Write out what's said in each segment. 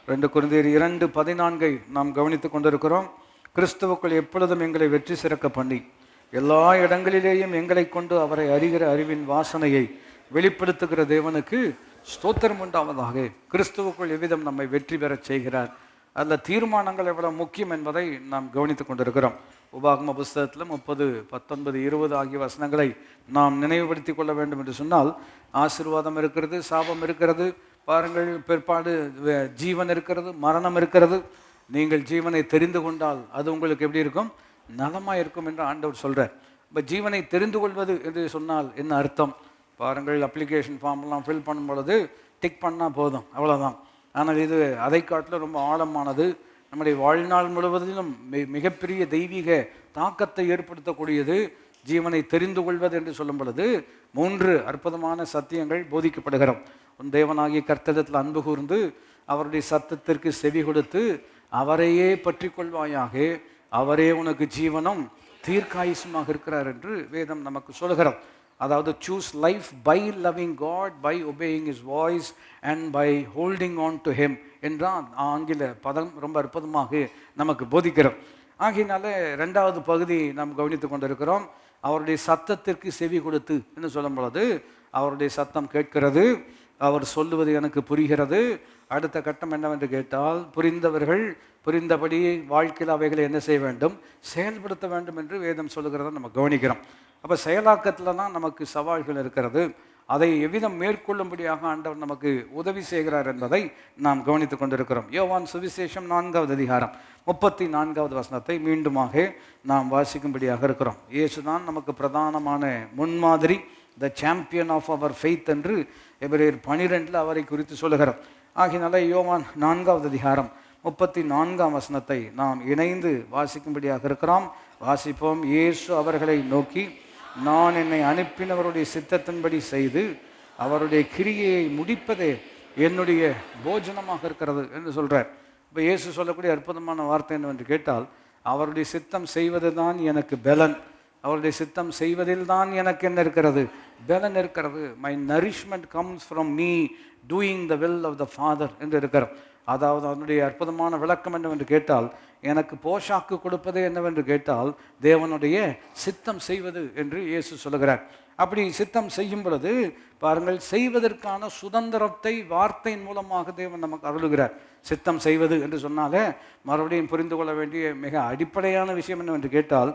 2 கொரிந்தியர் 2:14 நாம் கவனித்து கொண்டிருக்கிறோம். கிறிஸ்துவுக்குள் எப்பொழுதும் எங்களை வெற்றி சிறக்க பண்ணி எல்லா இடங்களிலேயும் எங்களை கொண்டு அவரை அறிகிற அறிவின் வாசனையை வெளிப்படுத்துகிற தேவனுக்கு ஸ்தோத்திரம் உண்டாவதாக. கிறிஸ்துவுக்குள் எவ்விதம் நம்மை வெற்றி பெறச் செய்கிறார், அதில் தீர்மானங்கள் எவ்வளவு முக்கியம் என்பதை நாம் கவனித்து கொண்டிருக்கிறோம். உபாகம புஸ்தகத்தில் 30, 19, 20 ஆகிய வசனங்களை நாம் நினைவுபடுத்தி கொள்ள வேண்டும் என்று சொன்னால், ஆசீர்வாதம் இருக்கிறது, சாபம் இருக்கிறது, பாருங்கள், பிற்பாடு ஜீவன் இருக்கிறது, மரணம் இருக்கிறது. நீங்கள் ஜீவனை தெரிந்து கொண்டால் அது உங்களுக்கு எப்படி இருக்கும்? நலமாக இருக்கும் என்று ஆண்டவர் சொல்கிறார். இப்போ ஜீவனை தெரிந்து கொள்வது என்று சொன்னால் என்ன அர்த்தம்? பாருங்கள், அப்ளிகேஷன் ஃபார்ம்லாம் ஃபில் பண்ணும் பொழுது டிக் பண்ணால் போதும், அவ்வளோதான். ஆனால் இது அதை காட்டிலும் ரொம்ப ஆழமானது. நம்முடைய வாழ்நாள் முழுவதிலும் மிகப்பெரிய தெய்வீக தாக்கத்தை ஏற்படுத்தக்கூடியது. ஜீவனை தெரிந்து கொள்வது என்று சொல்லும் பொழுது 3 அற்புதமான சத்தியங்கள் போதிக்கப்படுகிறோம். உன் தேவனாகிய கர்த்தரிடத்தில் அன்பு கூர்ந்து அவருடைய சத்தத்திற்கு செவி கொடுத்து அவரையே பற்றி கொள்வாயாக, அவரே உனக்கு ஜீவனும் தீர்க்காயுசுமாக இருக்கிறார் என்று வேதம் நமக்கு சொல்கிறோம். அதாவது choose life by loving God, by obeying his voice and by holding on to him என்றால் ஆங்கில பதம் ரொம்ப அற்புதமாக நமக்கு போதிக்கிறோம். ஆகையினால 2வது பகுதி நாம் கவனித்து கொண்டிருக்கிறோம். அவருடைய சத்தத்திற்கு செவி கொடுத்து என்று சொல்லும் பொழுது அவருடைய சத்தம் கேட்கிறது, அவர் சொல்லுவது எனக்கு புரிகிறது. அடுத்த கட்டம் என்னவென்று கேட்டால், புரிந்தவர்கள் புரிந்தபடி வாழ்க்கையில் அவைகளை என்ன செய்ய வேண்டும்? செயல்படுத்த வேண்டும் என்று வேதம் சொல்லுகிறத நம்ம கவனிக்கிறோம். அப்போ செயலாக்கத்தில் தான் நமக்கு சவால்கள் இருக்கிறது. அதை எவ்விதம் மேற்கொள்ளும்படியாக ஆண்டவர் நமக்கு உதவி செய்கிறார் என்பதை நாம் கவனித்து கொண்டிருக்கிறோம். யோவான் சுவிசேஷம் 4வது அதிகாரம் 34வது வசனத்தை மீண்டுமாக நாம் வாசிக்கும்படியாக இருக்கிறோம். இயேசுதான் நமக்கு பிரதானமான முன்மாதிரி, the champion of our faith என்று எபிரேயர் 12 அவரை குறித்து சொல்லுகிறோம். ஆகினால யோவான் 4வது அதிகாரம் 34ஆம் வசனத்தை நாம் இணைந்து வாசிக்கும்படியாக இருக்கிறோம். வாசிப்போம். இயேசு அவர்களை நோக்கி, நான் என்னை அனுப்பினவருடைய சித்தத்தின்படி செய்து அவருடைய கிரியையை முடிப்பதே என்னுடைய போஜனமாக இருக்கிறது என்று சொல்கிறார். இப்போ இயேசு சொல்லக்கூடிய அற்புதமான வார்த்தை என்னவென்று கேட்டால், அவருடைய சித்தம் செய்வது தான் எனக்கு பலன், அவருடைய சித்தம் செய்வதில் தான் எனக்கு என்ன இருக்கிறது? பலன் இருக்கிறது. My nourishment comes from me doing the will of the father என்று இருக்கிறோம். அதாவது அதனுடைய அற்புதமான விளக்கம் என்னவென்று கேட்டால், எனக்கு போஷாக்கு கொடுப்பது என்னவென்று கேட்டால் தேவனுடைய சித்தம் செய்வது என்று இயேசு சொல்லுகிறார். அப்படி சித்தம் செய்யும் பொழுது பாருங்கள், செய்வதற்கான சுதந்திரத்தை வார்த்தையின் மூலமாக தேவன் நமக்கு அருளுகிறார். சித்தம் செய்வது என்று சொன்னாலே மறுபடியும் புரிந்து கொள்ள வேண்டிய மிக அடிப்படையான விஷயம் என்னவென்று கேட்டால்,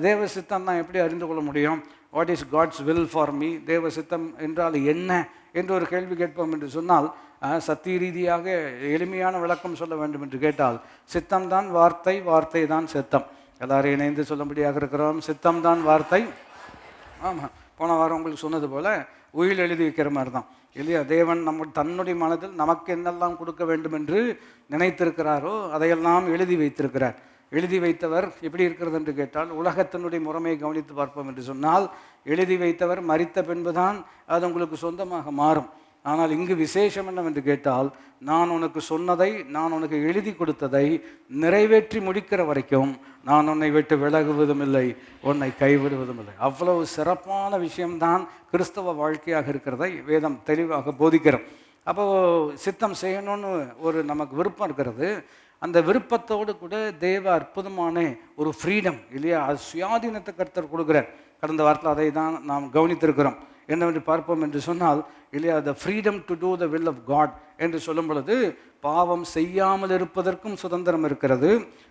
தேவ சித்தம் தான் எப்படி அறிந்து கொள்ள முடியும்? What is God's will for me? தேவ சித்தம் என்றால் என்ன என்று ஒரு கேள்வி கேட்போம் என்று சொன்னால், சத்திய ரீதியாக எளிமையான விளக்கம் சொல்ல வேண்டும் என்று கேட்டால், சித்தம் தான் வார்த்தை, வார்த்தை தான் சித்தம். எல்லாரும் இணைந்து சொல்லும்படியாக இருக்கிறோம். சித்தம் தான் வார்த்தை. ஆமாம், போன வாரம் உங்களுக்கு சொன்னது போல் உயில் எழுதி வைக்கிற மாதிரி தான் இல்லையா? தேவன் தன்னுடைய மனதில் நமக்கு என்னெல்லாம் கொடுக்க வேண்டும் என்று நினைத்திருக்கிறாரோ அதையெல்லாம் எழுதி வைத்திருக்கிறார். எழுதி வைத்தவர் எப்படி இருக்கிறது என்று கேட்டால், உலகத்தினுடைய முறைமையை கவனித்து பார்ப்போம் என்று சொன்னால், எழுதி வைத்தவர் மரித்த பின்புதான் அது உங்களுக்கு சொந்தமாக மாறும். ஆனால் இங்கு விசேஷம் என்னவென்று கேட்டால், நான் உனக்கு சொன்னதை, நான் உனக்கு எழுதி கொடுத்ததை நிறைவேற்றி முடிக்கிற வரைக்கும் நான் உன்னை விட்டு விலகுவதும் இல்லை, உன்னை கைவிடுவதும் இல்லை. அவ்வளவு சிறப்பான விஷயம்தான் கிறிஸ்தவ வாழ்க்கையாக இருக்கிறதை வேதம் தெளிவாக போதிக்கிறோம். அப்போ சித்தம் செய்யணும்னு ஒரு நமக்கு விருப்பம் இருக்கிறது. அந்த விருப்பத்தோடு கூட தேவ அற்புதமான ஒரு ஃப்ரீடம் இல்லையா, அது சுயாதீனத்தை கர்த்தர் கொடுக்குறார். கடந்த வாரத்தில் அதை தான் நாம் கவனித்திருக்கிறோம். என்னவென்று பார்ப்போம் என்று சொன்னால் இல்லையா, the freedom to do the will of God என்று சொல்லும் பொழுது, பாவம் செய்யாமல் இருப்பதற்கும் சுதந்திரம் இருக்கிறது,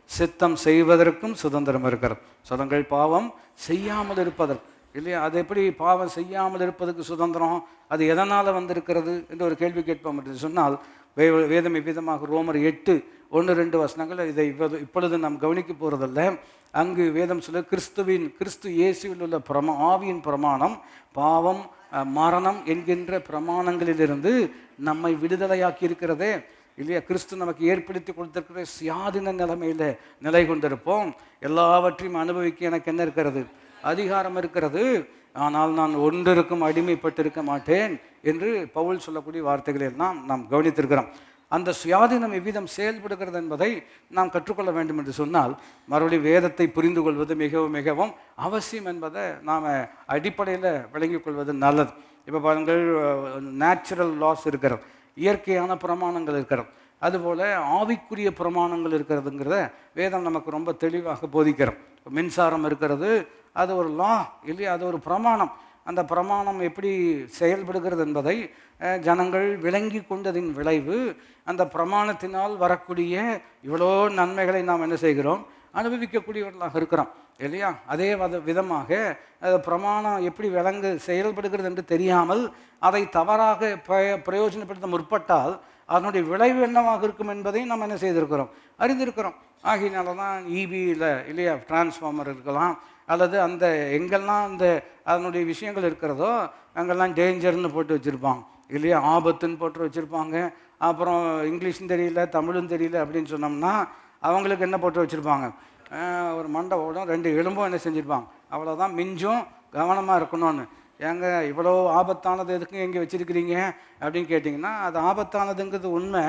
சித்தம் செய்வதற்கும் சுதந்திரம் இருக்கிறது. சொல்லுங்கள், பாவம் செய்யாமல் இருப்பதற்கு இல்லையா? அது எப்படி பாவம் செய்யாமல் இருப்பதற்கு சுதந்திரம்? அது எதனால் வந்திருக்கிறது என்று ஒரு கேள்வி கேட்போம் என்று சொன்னால், வேதம் இவ்விதமாக ரோமர் 8:1-2 வசனங்கள், இதை இப்பொழுது நாம் கவனிக்க போகிறதில்ல. அங்கு வேதம் சொல்ல, கிறிஸ்து இயேசுவில் உள்ள ஆவியின் பிரமாணம் பாவம் மரணம் என்கின்ற பிரமாணங்களிலிருந்து நம்மை விடுதலையாக்கி இருக்கிறதே இல்லையா? கிறிஸ்து நமக்கு ஏற்படுத்தி கொடுத்திருக்கிற சுயாதீன நிலைமையில் நிலை கொண்டிருப்போம். எல்லாவற்றையும் அனுபவிக்க எனக்கு என்ன இருக்கிறது? அதிகாரம் இருக்கிறது. ஆனால் நான் ஒன்றிற்கும் அடிமைப்பட்டிருக்க மாட்டேன் என்று பவுல் சொல்லக்கூடிய வார்த்தைகளை எல்லாம் நாம் கவனித்திருக்கிறோம். அந்த சுயாதீனம் எவ்விதம் செயல்படுகிறது என்பதை நாம் கற்றுக்கொள்ள வேண்டும் என்று சொன்னால், மறுபடியும் வேதத்தை புரிந்து கொள்வது மிகவும் மிகவும் அவசியம் என்பதை நாம் அடிப்படையில் விளங்கிக் கொள்வது நல்லது. இப்போ பாருங்கள், நேச்சுரல் லாஸ் இருக்கிறது, இயற்கையான பிரமாணங்கள் இருக்கிறது. அதுபோல் ஆவிக்குரிய பிரமாணங்கள் இருக்கிறதுங்கிறத வேதம் நமக்கு ரொம்ப தெளிவாக போதிக்கிறோம். மின்சாரம் இருக்கிறது, அது ஒரு லா இல்லையா, அது ஒரு பிரமாணம். அந்த பிரமாணம் எப்படி செயல்படுகிறது என்பதை ஜனங்கள் விளங்கி கொண்டதின் விளைவு அந்த பிரமாணத்தினால் வரக்கூடிய இவ்வளோ நன்மைகளை நாம் என்ன செய்கிறோம், அனுபவிக்கக்கூடியவர்களாக இருக்கிறோம் இல்லையா. அதே விதமாக பிரமாணம் எப்படி செயல்படுகிறது என்று தெரியாமல் அதை தவறாக பிரயோஜனப்படுத்த முற்பட்டால் அதனுடைய விளைவு என்னவாக இருக்கும் என்பதை நாம் என்ன செய்திருக்கிறோம், அறிந்திருக்கிறோம். ஆகையினால தான் இபியில் இல்லையா டிரான்ஸ்ஃபார்மர் இருக்கலாம், அல்லது அந்த எங்கெல்லாம் அந்த அதனுடைய விஷயங்கள் இருக்கிறதோ அங்கெல்லாம் டேஞ்சர்னு போட்டு வச்சுருப்பாங்க இல்லையா, ஆபத்துன்னு போட்டு வச்சுருப்பாங்க. அப்புறம் இங்கிலீஷும் தெரியல தமிழும் தெரியல அப்படின்னு சொன்னோம்னா அவங்களுக்கு என்ன போட்டு வச்சுருப்பாங்க, ஒரு மண்டை ஓடும் 2 எலும்பும் என்ன செஞ்சுருப்பாங்க, அவ்வளோதான் மிஞ்சும், கவனமாக இருக்கணும்னு. ஏங்க இவ்வளோ ஆபத்தானது எதுக்கும் எங்கே வச்சுருக்கிறீங்க அப்படின்னு கேட்டிங்கன்னா, அது ஆபத்தானதுங்கிறது உண்மை.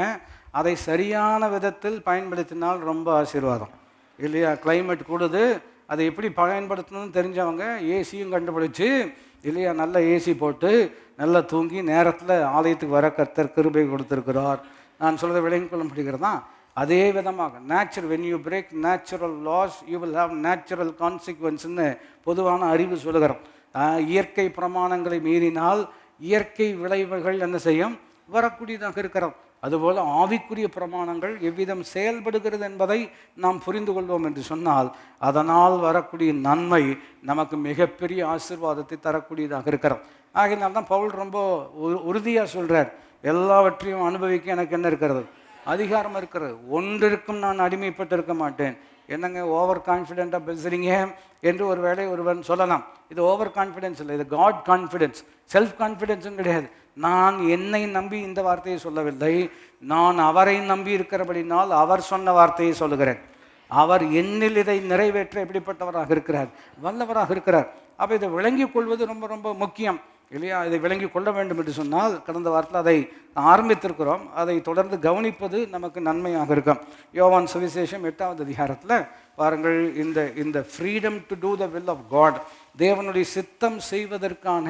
அதை சரியான விதத்தில் பயன்படுத்தினால் ரொம்ப ஆசீர்வாதம் இல்லையா. கிளைமேட் கூடுது, அதை எப்படி பயன்படுத்தணும்னு தெரிஞ்சவங்க ஏசியும் கண்டுபிடிச்சி இல்லையா, நல்ல ஏசி போட்டு நல்லா தூங்கி நேரத்தில் ஆலயத்துக்கு வர கர்த்தர் கிருபை கொடுத்துருக்கிறார். நான் சொல்கிறத விளங்கி கொள்ள முடிகிறது தான். அதே விதமாக when you break natural laws you will have natural consequences பொதுவான அறிவு சொல்லுகிறோம். இயற்கை பிரமாணங்களை மீறினால் இயற்கை விளைவுகள் என்ன செய்யும், வரக்கூடியதாக இருக்கிறோம். அதுபோல் ஆவிக்குரிய பிரமாணங்கள் எவ்விதம் செயல்படுகிறது என்பதை நாம் புரிந்து கொள்வோம் என்று சொன்னால் அதனால் வரக்கூடிய நன்மை நமக்கு மிகப்பெரிய ஆசீர்வாதத்தை தரக்கூடியதாக இருக்கிறோம். ஆகையினால்தான் பவுல் ரொம்ப உறுதியாக சொல்கிறார், எல்லாவற்றையும் அனுபவிக்க எனக்கு என்ன இருக்கிறது, அதிகாரம் இருக்கிறது, ஒன்றிற்கும் நான் அடிமைப்பட்டு இருக்க மாட்டேன். என்னங்க ஓவர் கான்ஃபிடென்ட்டாக பேசுகிறீங்க என்று ஒரு வேளை ஒருவன் சொல்லலாம். இது ஓவர் கான்ஃபிடென்ஸ் இல்லை, இது காட் கான்ஃபிடென்ஸ், செல்ஃப் கான்ஃபிடென்ஸும் கிடையாது. நான் என்னை நம்பி இந்த வார்த்தையை சொல்லவில்லை, நான் அவரை நம்பி இருக்கிறபடினால் அவர் சொன்ன வார்த்தையை சொல்லுகிறேன். அவர் என்னில் இதை நிறைவேற்ற எப்படிப்பட்டவராக இருக்கிறார், வல்லவராக இருக்கிறார். அப்போ இதை விளங்கிக் கொள்வது ரொம்ப ரொம்ப முக்கியம் இல்லையா. இதை விளங்கி கொள்ள வேண்டும் என்று சொன்னால் கடந்த வாரத்தில் அதை ஆரம்பித்திருக்கிறோம், அதை தொடர்ந்து கவனிப்பது நமக்கு நன்மையாக இருக்கும். யோவான் சுவிசேஷம் 8வது அதிகாரத்தில் பாருங்கள், இந்த freedom to do the will of God, தேவனுடைய சித்தம் செய்வதற்கான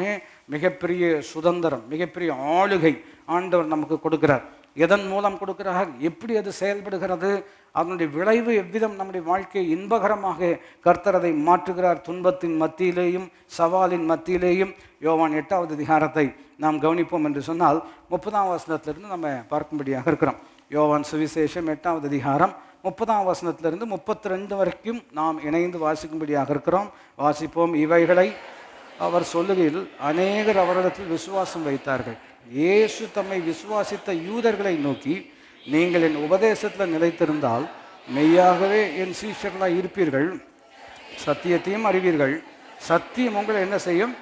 மிகப்பெரிய சுதந்திரம், மிகப்பெரிய ஆளுகை ஆண்டவர் நமக்கு கொடுக்கிறார். எதன் மூலம் கொடுக்கிறார், எப்படி அது செயல்படுகிறது, அதனுடைய விளைவு எவ்விதம் நம்முடைய வாழ்க்கையை இன்பகரமாக கர்த்தர் அதை மாற்றுகிறார். துன்பத்தின் மத்தியிலேயும் சவாலின் மத்தியிலேயும் யோவான் 8வது அதிகாரத்தை நாம் கவனிப்போம் என்று சொன்னால் 30ஆம் வசனத்திலிருந்து நம்ம பார்க்கும்படியாக இருக்கிறோம். யோவான் சுவிசேஷம் 8வது அதிகாரம் 30ஆம் வசனத்திலிருந்து 32 வரைக்கும் நாம் இணைந்து வாசிக்கும்படியாக இருக்கிறோம். வாசிப்போம். இவைகளை அவர் சொல்லுகையில் அநேகர் அவரிடத்தில் விசுவாசம் வைத்தார்கள். இயேசு தம்மை விசுவாசித்த யூதர்களை நோக்கி, நீங்கள் என் உபதேசத்தில் நிலைத்திருந்தால் மெய்யாகவே என் சீஷர்களாக இருப்பீர்கள், சத்தியத்தையும் அறிவீர்கள், சத்தியம் உங்களை என்ன செய்யும்,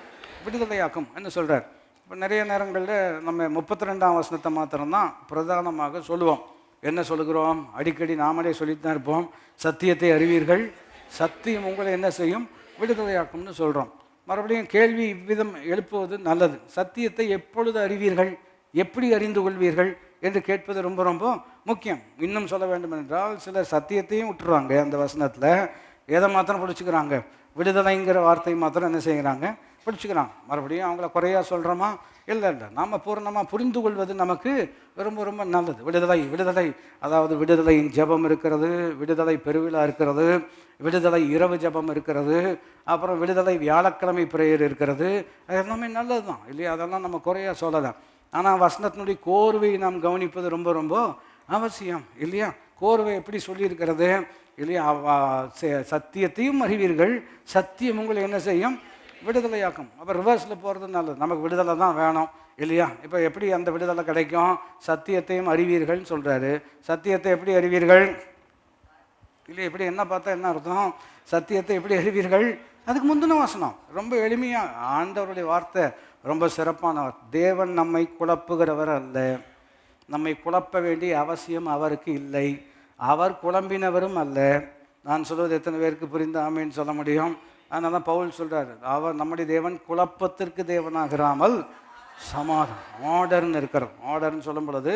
விடுதலையாக்கும் என்று சொல்கிறார். இப்போ நிறைய நேரங்களில் நம்ம 32ஆம் வசனத்தை மாத்திரம்தான் பிரதானமாக சொல்லுவோம். என்ன சொல்லுகிறோம், அடிக்கடி நாமளே சொல்லிட்டு தான் இருப்போம், சத்தியத்தை அறிவீர்கள், சத்தியம் உங்களை என்ன செய்யும், விடுதலையாக்கும்னு சொல்கிறோம். மறுபடியும் கேள்வி இவ்விதம் எழுப்புவது நல்லது. சத்தியத்தை எப்பொழுது அறிவீர்கள், எப்படி அறிந்து கொள்வீர்கள் என்று கேட்பது ரொம்ப ரொம்ப முக்கியம். இன்னும் சொல்ல வேண்டும் என்றால் சிலர் சத்தியத்தையும் விட்டுருவாங்க, அந்த வசனத்தில் எதை மாத்திரம் பிடிச்சிக்கிறாங்க, விடுதலைங்கிற வார்த்தை மாத்திரம் என்ன செய்கிறாங்க, பிடிச்சிக்கிறாங்க. மறுபடியும் அவங்கள குறையாக சொல்கிறோமா, இல்லை நாம் பூர்ணமாக புரிந்து கொள்வது நமக்கு ரொம்ப ரொம்ப நல்லது. விடுதலை அதாவது விடுதலையின் ஜெபம் இருக்கிறது, விடுதலை பெருவிழா இருக்கிறது, விடுதலை இரவு ஜெபம் இருக்கிறது, அப்புறம் விடுதலை வியாழக்கிழமை பிரேயர் இருக்கிறது. அது எல்லாமே நல்லது தான் இல்லையா, அதெல்லாம் நம்ம குறையாக சொல்லலாம். ஆனால் வசனத்தினுடைய கோர்வையை நாம் கவனிப்பது ரொம்ப ரொம்ப அவசியம் இல்லையா. கோர்வை எப்படி சொல்லியிருக்கிறது இல்லையா, சத்தியத்தையும் அறிவீர்கள், சத்தியம் உங்களை என்ன செய்யும், விடுதலையாக்கும். அப்போ ரிவர்ஸில் போகிறது நல்லது, நமக்கு விடுதலை தான் வேணும் இல்லையா. இப்போ எப்படி அந்த விடுதலை கிடைக்கும், சத்தியத்தையும் அறிவீர்கள்னு சொல்கிறாரு. சத்தியத்தை எப்படி அறிவீர்கள் இல்லை, எப்படி என்ன பார்த்தா என்ன அர்த்தம், சத்தியத்தை எப்படி அறிவீர்கள், அதுக்கு முந்தின வசனம் ரொம்ப எளிமையாக, ஆண்டவருடைய வார்த்தை ரொம்ப சிறப்பானவர். தேவன் நம்மை குழப்புகிறவர் அல்ல, நம்மை குழப்ப வேண்டிய அவசியம் அவருக்கு இல்லை, அவர் குழம்பினவரும் அல்ல. நான் சொல்வது எத்தனை பேருக்கு புரிந்து ஆமேன்னு சொல்ல முடியும். அதனால தான் பவுல் சொல்கிறார், அவர் நம்முடைய தேவன் குழப்பத்திற்கு தேவனாகிறாமல் சமாதானம், ஆர்டர்னு இருக்கிறோம். ஆர்டர்னு சொல்லும் பொழுது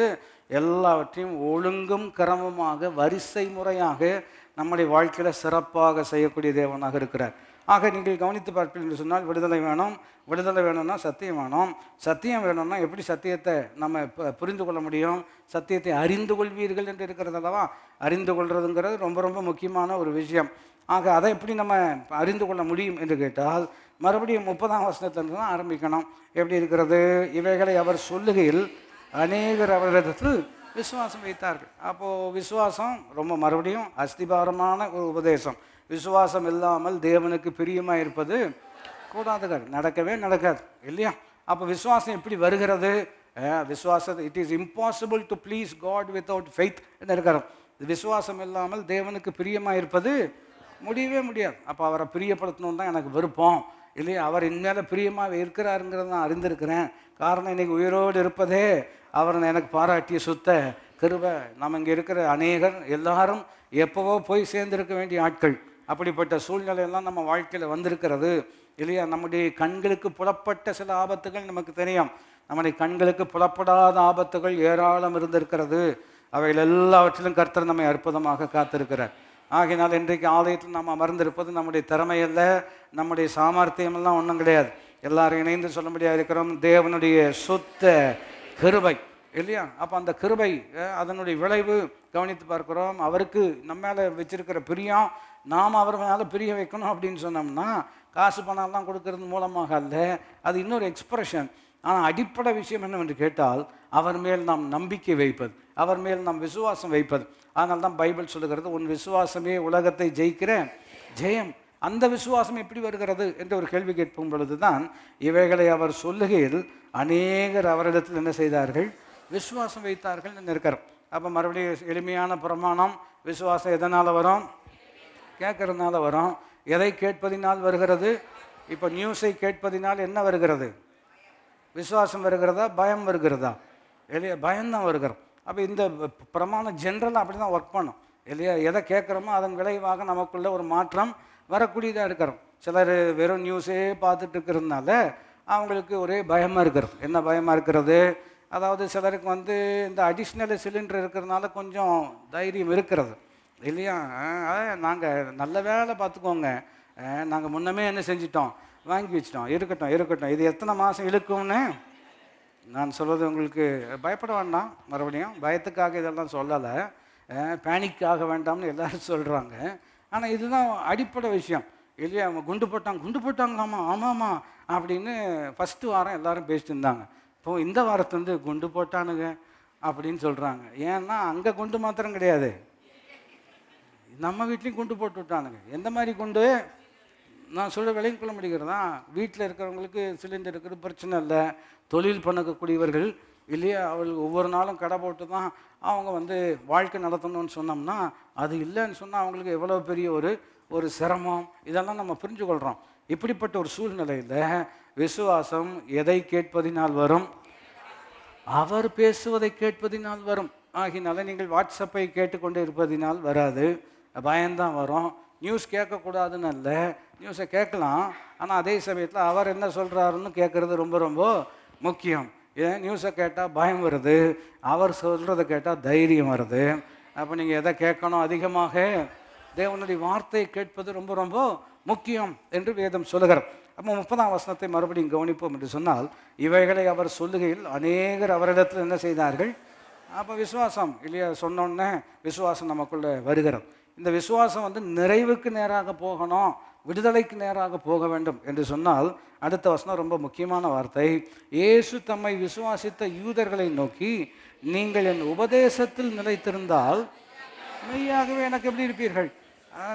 எல்லாவற்றையும் ஒழுங்கும் கிரமமாக வரிசை முறையாக நம்முடைய வாழ்க்கையில் சிறப்பாக செய்யக்கூடிய தேவனாக இருக்கிறார். ஆக நீங்கள் கவனித்து பார்ப்பீர்கள் என்று சொன்னால் விடுதலை வேணும். விடுதலை வேணும்னா சத்தியம் வேணும். சத்தியம் வேணும்னா எப்படி சத்தியத்தை நம்ம புரிந்து கொள்ள முடியும்? சத்தியத்தை அறிந்து கொள்வீர்கள் என்று இருக்கிறது அல்லவா? அறிந்து கொள்றதுங்கிறது ரொம்ப ரொம்ப முக்கியமான ஒரு விஷயம். ஆக அதை எப்படி நம்ம அறிந்து கொள்ள முடியும் என்று கேட்டால் மறுபடியும் 30ஆம் வசனத்திலிருந்து தான் ஆரம்பிக்கணும். எப்படி இருக்கிறது? இவைகளை அவர் சொல்லுகையில் அநேகர் அவரிடத்தில் விசுவாசம் வைத்தார்கள். அப்போது விசுவாசம் ரொம்ப மறுபடியும் அஸ்திபாரமான ஒரு உபதேசம். விசுவாசம் இல்லாமல் தேவனுக்கு பிரியமாக இருப்பது கூடாது, நடக்கவே நடக்காது இல்லையா? அப்போ விசுவாசம் எப்படி வருகிறது? விசுவாசம் it is impossible to please God without faith என்று இருக்கிறோம். விசுவாசம் இல்லாமல் தேவனுக்கு பிரியமாக இருப்பது முடியவே முடியாது. அப்போ அவரை பிரியப்படுத்தணும் தான் எனக்கு விருப்பம் இல்லையா? அவர் இந்நேர பிரியமாக இருக்கிறாருங்கிறத நான் அறிந்திருக்கிறேன். காரணம் இன்றைக்கி உயிரோடு இருப்பதே அவர் எனக்கு பாராட்டிய சுத்த கிருபை. நம்ம இங்கே இருக்கிற அநேகர் எல்லாரும் எப்போவோ போய் சேர்ந்திருக்க வேண்டிய ஆட்கள். அப்படிப்பட்ட சூழ்நிலையெல்லாம் நம்ம வாழ்க்கையில் வந்திருக்கிறது இல்லையா? நம்முடைய கண்களுக்கு புலப்பட்ட சில ஆபத்துகள் நமக்கு தெரியும். நம்முடைய கண்களுக்கு புலப்படாத ஆபத்துகள் ஏராளம் இருந்திருக்கிறது. அவைகள் எல்லாவற்றிலும் கர்த்தர் நம்மை அற்புதமாக காத்திருக்கிறார். ஆகையினால் இன்றைக்கு ஆலயத்தில் நாம் அமர்ந்திருப்பது நம்முடைய திறமையல்ல, நம்முடைய சாமர்த்தியமெல்லாம் ஒன்றும் கிடையாது. எல்லாரும் இணைந்து சொல்லும்படியாக இருக்கிறோம், தேவனுடைய சுத்த கிருபை இல்லையா? அப்போ அந்த கிருபை அதனுடைய விளைவு கவனித்து பார்க்கிறோம். அவருக்கு நம்ம மேலே வச்சிருக்கிற பிரியம் நாம் அவர் மேலே பிரிய வைக்கணும் அப்படின்னு சொன்னோம்னா காசு பணம்லாம் கொடுக்கறது மூலமாக அல்ல, அது இன்னொரு எக்ஸ்பிரஷன். ஆனால் அடிப்படை விஷயம் என்னவென்று கேட்டால் அவர் மேல் நாம் நம்பிக்கை வைப்பது, அவர் மேல் நாம் விசுவாசம் வைப்பது. அதனால தான் பைபிள் சொல்லுகிறது, உன் விசுவாசமே உலகத்தை ஜெயிக்கிற ஜெயம். அந்த விசுவாசம் எப்படி வருகிறது என்று ஒரு கேள்வி கேட்கும் பொழுது தான் இவைகளை அவர் சொல்லுகையில் அநேகர் அவரிடத்தில் என்ன செய்தார்கள்? விசுவாசம் வைத்தார்கள் என்று இருக்கிறோம். அப்போ மறுபடியும் எளிமையான பிரமாணம், விசுவாசம் எதனால் வரும்? கேட்கறதுனால வரும். எதை கேட்பதினால் வருகிறது? இப்போ நியூஸை கேட்பதினால் என்ன வருகிறது? விசுவாசம் வருகிறதா, பயம் வருகிறதா? இல்லையா? பயம்தான் வருகிறோம். அப்போ இந்த பிரமாணம் ஜென்ரலாக அப்படி தான் ஒர்க் பண்ணும் இல்லையா? எதை கேட்குறோமோ அதன் விளைவாக நமக்குள்ள ஒரு மாற்றம் வரக்கூடியதாக இருக்கிறோம். சிலர் வெறும் நியூஸே பார்த்துட்டு இருக்கிறதுனால அவங்களுக்கு ஒரே பயமாக இருக்கிறது. என்ன பயமாக இருக்கிறது? அதாவது சிலருக்கு இந்த அடிஷ்னல் சிலிண்டர் இருக்கிறதுனால கொஞ்சம் தைரியம் இருக்கிறது இல்லையா? நாங்கள் நல்ல வேலை பார்த்துக்கோங்க, நாங்கள் முன்னமே என்ன செஞ்சிட்டோம், வாங்கி வச்சிட்டோம், இருக்கட்டும் இது எத்தனை மாதம் இழுக்கும்னு நான் சொல்வது உங்களுக்கு பயப்பட வேண்டாம். மறுபடியும் பயத்துக்காக இதெல்லாம் சொல்லலை, பேனிக்காக வேண்டாம்னு எல்லோரும் சொல்கிறாங்க. ஆனால் இதுதான் அடிப்படை விஷயம் இல்லையா? அவங்க குண்டு போட்டாங்களாமா, ஆமாம்மா அப்படின்னு ஃபஸ்ட்டு வாரம் எல்லோரும் பேசிட்டு இருந்தாங்க. இப்போ இந்த வாரத்துலேருந்து குண்டு போட்டானுங்க அப்படின்னு சொல்கிறாங்க. ஏன்னா அங்கே குண்டு மாத்திரம் கிடையாது, நம்ம வீட்லேயும் குண்டு போட்டு விட்டானுங்க. எந்த மாதிரி குண்டு? நான் சொல்ல விலையும் கொள்ள முடிகிறதா? வீட்டில் இருக்கிறவங்களுக்கு சிலிண்டர் இருக்கிறது பிரச்சனை இல்லை, தொழில் பண்ணக்கூடியவர்கள் இல்லையா, அவங்களுக்கு ஒவ்வொரு நாளும் கடை போட்டு தான் அவங்க வாழ்க்கை நடத்தணும்னு சொன்னோம்னா அது இல்லைன்னு சொன்னால் அவங்களுக்கு எவ்வளோ பெரிய ஒரு சிரமம், இதெல்லாம் நம்ம புரிஞ்சுக்கொள்கிறோம். இப்படிப்பட்ட ஒரு சூழ்நிலையில் விசுவாசம் எதை கேட்பதினால் வரும்? அவர் பேசுவதை கேட்பதினால் வரும். ஆகினால நீங்கள் வாட்ஸ்அப்பை கேட்டுக்கொண்டு இருப்பதினால் வராது, பயம்தான் வரும். நியூஸ் கேட்கக்கூடாதுன்னு அல்ல, நியூஸை கேட்கலாம். ஆனால் அதே சமயத்தில் அவர் என்ன சொல்கிறாருன்னு கேட்குறது ரொம்ப ரொம்ப முக்கியம். ஏன் நியூஸை கேட்டால் பயம் வருது, அவர் சொல்கிறத கேட்டால் தைரியம் வருது. அப்போ நீங்கள் எதை கேட்கணும்? அதிகமாக தேவனுடைய வார்த்தையை கேட்பது ரொம்ப ரொம்ப முக்கியம் என்று வேதம் சொல்லுகிறார். அப்போ 30ஆம் வசனத்தை மறுபடியும் கவனிப்போம் என்று சொன்னால், இவைகளை அவர் சொல்லுகையில் அநேகர் அவரிடத்தில் என்ன செய்தார்கள்? அப்போ விசுவாசம் இல்லையா? சொன்னோன்னே விசுவாசம் நமக்குள்ளே வருகிறது. இந்த விசுவாசம் நிறைவுக்கு நேராக போகணும், விடுதலைக்கு நேராக போக வேண்டும் என்று சொன்னால் அடுத்த வசனம் ரொம்ப முக்கியமான வார்த்தை. இயேசு தம்மை விசுவாசித்த யூதர்களை நோக்கி, நீங்கள் என் உபதேசத்தில் நிலைத்திருந்தால் மெய்யாகவே எனக்கு எப்படி இருப்பீர்கள்?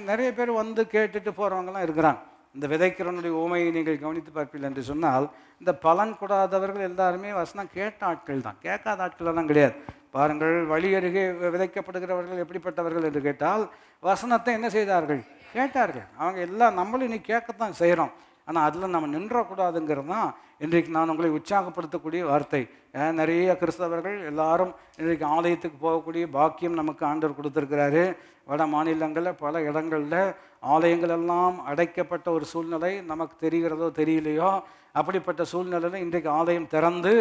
நிறைய பேர் கேட்டுட்டு போகிறவங்கலாம் இருக்கிறாங்க. இந்த விதைக்கிறவனுடைய உவமையை நீங்கள் கவனித்து பார்ப்பீர்கள் என்று சொன்னால், இந்த பலன் கொடாதவர்கள் எல்லாருமே வசனம் கேட்ட ஆட்கள் தான், கேட்காத ஆட்கள் எல்லாம் கிடையாது. பாருங்கள், வழி அருகே விதைக்கப்படுகிறவர்கள் எப்படிப்பட்டவர்கள் என்று கேட்டால் வசனத்தை என்ன செய்தார்கள்? கேட்டார்கள். அவங்க எல்லாம் நம்மளும் இன்னைக்கு கேட்கத்தான் செய்கிறோம், ஆனால் அதில் நம்ம நின்றக்கூடாதுங்கிறது தான் இன்றைக்கு நான் உங்களை உற்சாகப்படுத்தக்கூடிய வார்த்தை. நிறைய கிறிஸ்தவர்கள் எல்லாரும் இன்றைக்கு ஆலயத்துக்கு போகக்கூடிய பாக்கியம் நமக்கு ஆண்டவர் கொடுத்துருக்கிறாரு. வட மாநிலங்களில் பல இடங்களில் ஆலயங்கள் எல்லாம் அடைக்கப்பட்ட ஒரு சூழ்நிலை நமக்கு தெரிகிறதோ தெரியலையோ, அப்படிப்பட்ட சூழ்நிலையில் இன்றைக்கு ஆலயம் திறந்து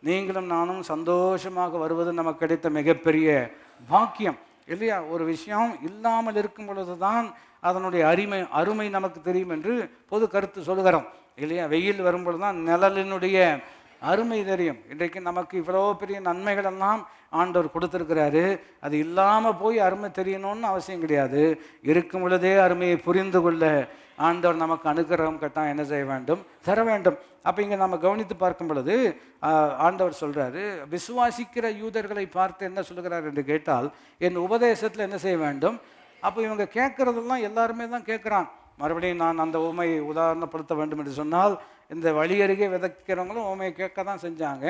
நீங்களும் நானும் சந்தோஷமாக வருவது நமக்கு கிடைத்த மிகப்பெரிய பாக்கியம். இல்லையா? ஒரு விஷயம் இல்லாமல் இருக்கும் பொழுது தான் அதனுடைய அருமை நமக்கு தெரியும் என்று பொது கருத்து சொல்லுகிறோம் இல்லையா? வெயில் வரும்பொழுது தான் நிழலினுடைய அருமை தெரியும். இன்றைக்கு நமக்கு இவ்வளோ பெரிய நன்மைகள் எல்லாம் ஆண்டவர் கொடுத்துருக்கிறாரு. அது இல்லாமல் போய் அருமை தெரியணும்னு அவசியம் கிடையாது. இருக்கும் பொழுதே அருமையை புரிந்து கொள்ள ஆண்டவர் நமக்கு அனுகிரகம் கட்டாயம் என்ன செய்ய வேண்டும்? தர வேண்டும். அப்போ இங்கே நம்ம கவனித்து பார்க்கும் பொழுது ஆண்டவர் சொல்கிறாரு, விசுவாசிக்கிற யூதர்களை பார்த்து என்ன சொல்லுகிறார் என்று கேட்டால், என் உபதேசத்தில் என்ன செய்ய வேண்டும்? அப்போ இவங்க கேட்குறதெல்லாம் எல்லாருமே தான் கேட்குறான். மறுபடியும் நான் அந்த உண்மையை உதாரணப்படுத்த வேண்டும் என்று சொன்னால், இந்த வழி அருகே விதைக்கிறவங்களும் உண்மையை கேட்க தான் செஞ்சாங்க.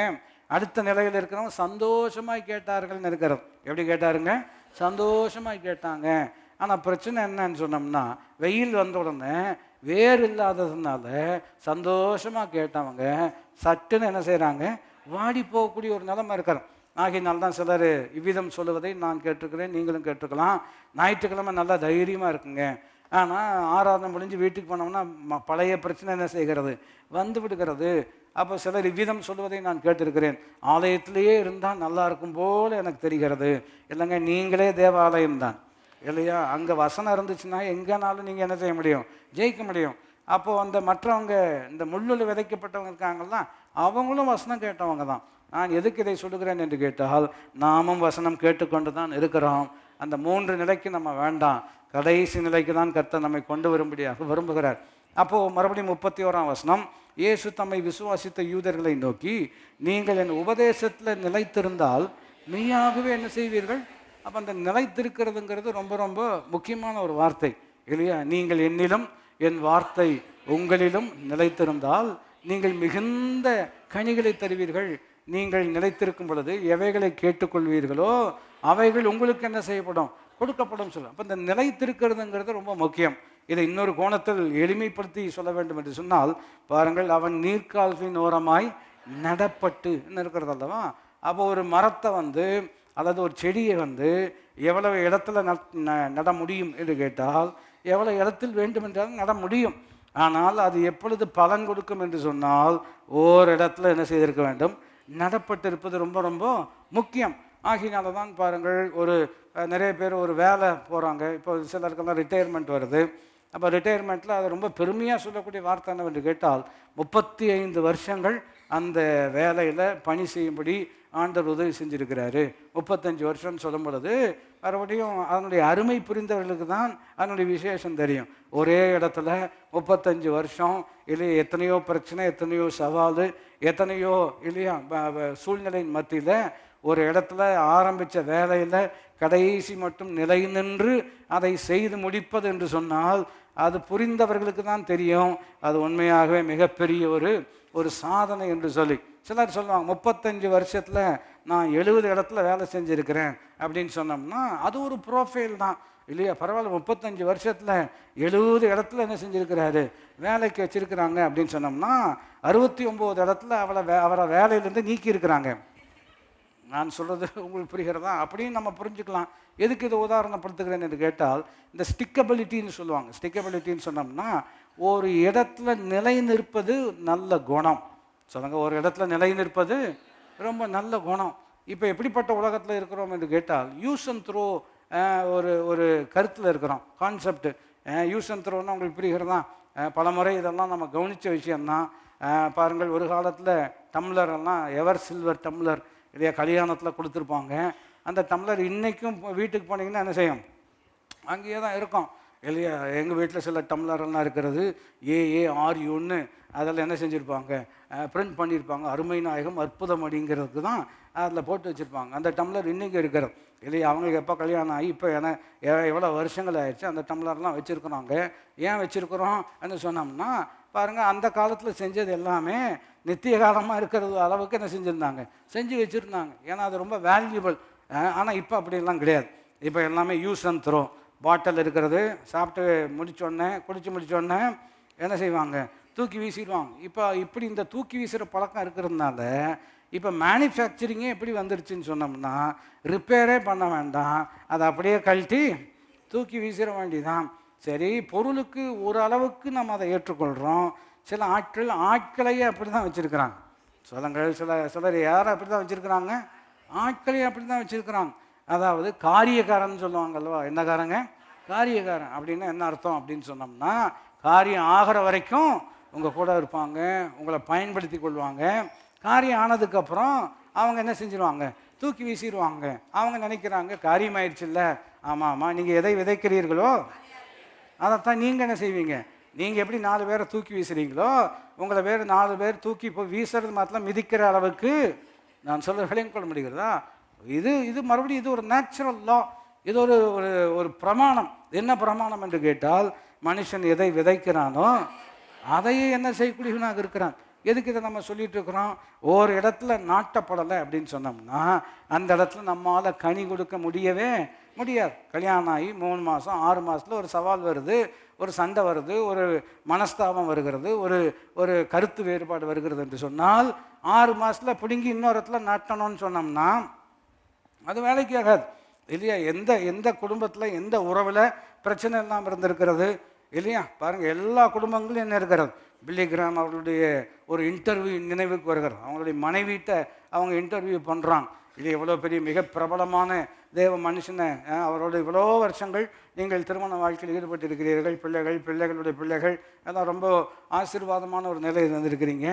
அடுத்த நிலையில் இருக்கிறவங்க சந்தோஷமாய் கேட்டார்கள்னு இருக்கிறது. எப்படி கேட்டாருங்க? சந்தோஷமாய் கேட்டாங்க. ஆனால் பிரச்சனை என்னன்னு சொன்னோம்னா, வெயில் வந்த உடனே வேர் இல்லாததுனால சந்தோஷமாக கேட்டவங்க சட்டுன்னு என்ன செய்கிறாங்க? வாடி போகக்கூடிய ஒரு நிலைமை இருக்கிறோம். ஆகையினால்தான் சிலர் இவ்விதம் சொல்லுவதை நான் கேட்டிருக்கிறேன், நீங்களும் கேட்டிருக்கலாம். ஞாயிற்றுக்கிழமை நல்லா தைரியமாக இருக்குங்க. ஆனால் ஆராதனை முடிஞ்சு வீட்டுக்கு போனோம்னா பழைய பிரச்சனை என்ன செய்கிறது? வந்து விடுகிறது. அப்போ சிலர் இவ்விதம் சொல்லுவதை நான் கேட்டிருக்கிறேன். ஆலயத்திலேயே இருந்தால் நல்லா இருக்கும் போல் எனக்கு தெரிகிறது. இல்லைங்க, நீங்களே தேவாலயம் தான் இல்லையா? அங்கே வசனம் இருந்துச்சுன்னா எங்கேனாலும் நீங்கள் என்ன செய்ய முடியும்? ஜெயிக்க முடியும். அப்போது அந்த மற்றவங்க இந்த முள்ளில் விதைக்கப்பட்டவங்க இருக்காங்கல்லாம், அவங்களும் வசனம் கேட்டவங்க தான். நான் எதுக்கு இதை சொல்லுகிறேன் என்று கேட்டால், நாமும் வசனம் கேட்டுக்கொண்டு தான் இருக்கிறோம். அந்த 3 நிலைக்கு நம்ம வேண்டாம், கடைசி நிலைக்கு தான் கர்த்தர் நம்மை கொண்டு வரும்படியாக விரும்புகிறார். அப்போது மறுபடியும் 31ஆம் வசனம், இயேசு தம்மை விசுவாசித்த யூதர்களை நோக்கி, நீங்கள் என் உபதேசத்தில் நிலைத்திருந்தால் மெய்யாகவே என்ன செய்வீர்கள்? அப்போ அந்த நிலைத்திருக்கிறதுங்கிறது ரொம்ப ரொம்ப முக்கியமான ஒரு வார்த்தை இல்லையா? நீங்கள் என்னிலும் என் வார்த்தை உங்களிலும் நிலைத்திருந்தால் நீங்கள் மிகுந்த கனிகளை தருவீர்கள். நீங்கள் நிலைத்திருக்கும் பொழுது எவைகளை கேட்டுக்கொள்வீர்களோ அவைகள் உங்களுக்கு என்ன செய்யப்படும்? கொடுக்கப்படும் சொல்ல. அப்போ இந்த நிலைத்திருக்கிறதுங்கிறது ரொம்ப முக்கியம். இதை இன்னொரு கோணத்தில் எளிமைப்படுத்தி சொல்ல வேண்டும் என்று சொன்னால், பாருங்கள், அவன் நீர்க்கால்களின் ஓரமாய் நடப்பட்டு இருக்கிறது அல்லவா? அப்போ ஒரு மரத்தை அல்லது ஒரு செடியை எவ்வளவு இடத்துல நட முடியும் என்று கேட்டால், எவ்வளோ இடத்தில் வேண்டும் என்றாலும் நட முடியும். ஆனால் அது எப்பொழுது பலன் கொடுக்கும் என்று சொன்னால், ஓரிடத்துல என்ன செய்திருக்க வேண்டும்? நடப்பட்டிருப்பது ரொம்ப ரொம்ப முக்கியம். ஆகினால தான் பாருங்கள், நிறைய பேர் ஒரு வேலை போகிறாங்க. இப்போ சிலருக்கெல்லாம் ரிட்டையர்மெண்ட் வருது. அப்போ ரிட்டையர்மெண்ட்டில் அது ரொம்ப பெருமையாக சொல்லக்கூடிய வார்த்தை என்னவென்று கேட்டால், 35 வருஷங்கள் அந்த வேலையில் பணி செய்யும்படி ஆண்டவர் உதவி செஞ்சுருக்கிறாரு. 35 வருஷம்னு சொல்லும் பொழுது மறுபடியும் அதனுடைய அருமை புரிந்தவர்களுக்கு தான் அதனுடைய விசேஷம் தெரியும். ஒரே இடத்துல 35 வருஷம் இல்லையா? எத்தனையோ பிரச்சனை, எத்தனையோ சவால், எத்தனையோ இல்லையா சூழ்நிலையின் மத்தியில் ஒரு இடத்துல ஆரம்பித்த வேலையில் கடைசி மட்டும் நிலை நின்று அதை செய்து முடிப்பது என்று சொன்னால், அது புரிந்தவர்களுக்கு தான் தெரியும் அது உண்மையாகவே மிகப்பெரிய ஒரு சாதனை என்று சொல்லி. சிலர் சொல்லுவாங்க, 35 வருஷத்தில் நான் 70 இடத்துல வேலை செஞ்சுருக்கிறேன் அப்படின்னு சொன்னோம்னா அது ஒரு ப்ரோஃபைல் தான் இல்லையா? பரவாயில்ல, 35 வருஷத்தில் 70 இடத்துல என்ன செஞ்சுருக்கிறாரு? வேலைக்கு வச்சுருக்கிறாங்க அப்படின்னு சொன்னோம்னா 69 இடத்துல அவரை வேலையிலேருந்து நீக்கியிருக்கிறாங்க. நான் சொல்கிறது உங்களுக்கு புரிகிறதா? அப்படின்னு நம்ம புரிஞ்சுக்கலாம். எதுக்கு இதை உதாரணப்படுத்துகிறேன் என்று கேட்டால், இந்த ஸ்டிக்கபிலிட்டின்னு சொல்லுவாங்க. ஸ்டிக்கபிலிட்டின்னு சொன்னோம்னா ஒரு இடத்துல நிலை நிற்பது நல்ல குணம். சொல்லுங்க, ஒரு இடத்துல நிலை நிற்பது ரொம்ப நல்ல குணம். இப்போ எப்படிப்பட்ட உலகத்தில் இருக்கிறோம் என்று கேட்டால், யூஸ் அண்ட் த்ரோ ஒரு கருத்தில் இருக்கிறோம். கான்செப்ட் யூஸ் அண்ட் த்ரோன்னா உங்களுக்கு புரிகிறதா? பல முறை இதெல்லாம் நம்ம கவனித்த விஷயம்தான். பாருங்கள், ஒரு காலத்தில் டம்ளர் எல்லாம் எவர் சில்வர் டம்ளர் இல்லையா கல்யாணத்தில் கொடுத்துருப்பாங்க. அந்த டம்ளர் இன்றைக்கும் வீட்டுக்கு போனீங்கன்னா என்ன செய்யும்? அங்கேயே தான் இருக்கும் இல்லையா? எங்கள் வீட்டில் சில டம்ளரெல்லாம் இருக்கிறது, AARUன்னு அதில் என்ன செஞ்சுருப்பாங்க? பிரிண்ட் பண்ணியிருப்பாங்க. அருமை நாயகம் அற்புதம் அப்படிங்கிறதுக்கு தான் அதில் போட்டு வச்சுருப்பாங்க. அந்த டம்ளர் இன்றைக்கும் இருக்கிறது இல்லையா? அவங்களுக்கு எப்போ கல்யாணம் ஆகி இப்போ எவ்வளோ வருஷங்கள் ஆயிடுச்சு, அந்த டம்ளர்லாம் வச்சுருக்குறாங்க. ஏன் வச்சுருக்குறோம் என்று சொன்னோம்னா, பாருங்கள், அந்த காலத்தில் செஞ்சது எல்லாமே நித்திய காலமாக இருக்கிறது அளவுக்கு என்ன செஞ்சுருந்தாங்க? செஞ்சு வச்சுருந்தாங்க. ஏன்னா அது ரொம்ப வேல்யூபிள். ஆனால் இப்போ அப்படிலாம் கிடையாது. இப்போ எல்லாமே யூஸ் அண்ட் த்ரோ. பாட்டில் இருக்கிறது, சாப்பிட்டு முடித்தோடனே குடித்து முடித்தோடனே என்ன செய்வாங்க? தூக்கி வீசிடுவாங்க. இப்போ இப்படி இந்த தூக்கி வீசுகிற பழக்கம் இருக்கிறதுனால இப்போ மேனுஃபேக்சரிங்கே எப்படி வந்துருச்சுன்னு சொன்னோம்னா, ரிப்பேரே பண்ண வேண்டாம், அதை அப்படியே கழட்டி தூக்கி வீசிட வேண்டியதான். சரி, பொருளுக்கு ஒரு அளவுக்கு நம்ம அதை ஏற்றுக்கொள்கிறோம். சில ஆட்களையே அப்படி தான் வச்சுருக்கிறாங்க. சொல்லுங்கள், சிலர் யாரை அப்படி தான் வச்சுருக்கிறாங்க? ஆட்களையே அப்படி தான் வச்சுருக்கிறாங்க. அதாவது காரியக்காரன் சொல்லுவாங்கல்வா, என்னக்காரங்க? காரியக்காரன் அப்படின்னா என்ன அர்த்தம் அப்படின்னு சொன்னோம்னா, காரியம் ஆகிற வரைக்கும் உங்கள் கூட இருப்பாங்க, உங்களை பயன்படுத்தி கொள்வாங்க. காரியம் ஆனதுக்கப்புறம் அவங்க என்ன செஞ்சிருவாங்க? தூக்கி வீசிடுவாங்க. அவங்க நினைக்கிறாங்க காரியம் ஆயிடுச்சு இல்லை, ஆமாம் ஆமாம், நீங்கள் எதை விதைக்கிறீர்களோ அதைத்தான் நீங்கள் என்ன செய்வீங்க? நீங்கள் எப்படி 4 பேரை தூக்கி வீசுறீங்களோ, உங்களை 4 பேர் தூக்கி இப்போ வீசுறது மாத்திரம் மிதிக்கிற அளவுக்கு நான் சொல்ல விளையும் கொள்ள முடிகிறதா? இது மறுபடியும் இது ஒரு நேச்சுரல் லா, இது ஒரு ஒரு ஒரு பிரமாணம். என்ன பிரமாணம் என்று கேட்டால், மனுஷன் எதை விதைக்கிறானோ அதையே என்ன செய்யக்கூடியவனாக இருக்கிறான். எதுக்கு இதை நம்ம சொல்லிட்டு இருக்கிறோம்? ஒரு இடத்துல நாட்டப்படலை அப்படின்னு சொன்னோம்னா அந்த இடத்துல நம்மளால் கனி கொடுக்க முடியவே முடியாது. கல்யாணம் ஆகி 3 மாதம் 6 மாதத்தில் ஒரு சவால் வருது, ஒரு சண்டை வருது, ஒரு மனஸ்தாபம் வருகிறது, ஒரு ஒரு கருத்து வேறுபாடு வருகிறது என்று சொன்னால் 6 மாதத்தில் பிடுங்கி இன்னொரு இடத்துல நட்டணும்னு சொன்னோம்னா அது வேலைக்கு ஆகாது இல்லையா? எந்த குடும்பத்தில் எந்த உறவில் பிரச்சனை எல்லாம் இருந்திருக்கிறது இல்லையா? பாருங்கள், எல்லா குடும்பங்களும் என்ன இருக்கிறது? பில்லி கிராம் அவர்களுடைய ஒரு இன்டர்வியூ நினைவுக்கு வருகிறது. அவங்களுடைய மனைவிட்ட அவங்க இன்டர்வியூ பண்ணுறாங்க. இது எவ்வளோ பெரிய மிக பிரபலமான தேவ மனுஷனை, அவரோட இவ்வளோ வருஷங்கள் நீங்கள் திருமண வாழ்க்கையில் ஈடுபட்டிருக்கிறீர்கள், பிள்ளைகளுடைய பிள்ளைகள் அதான் ரொம்ப ஆசீர்வாதமான ஒரு நிலையில் இருந்திருக்கிறீங்க.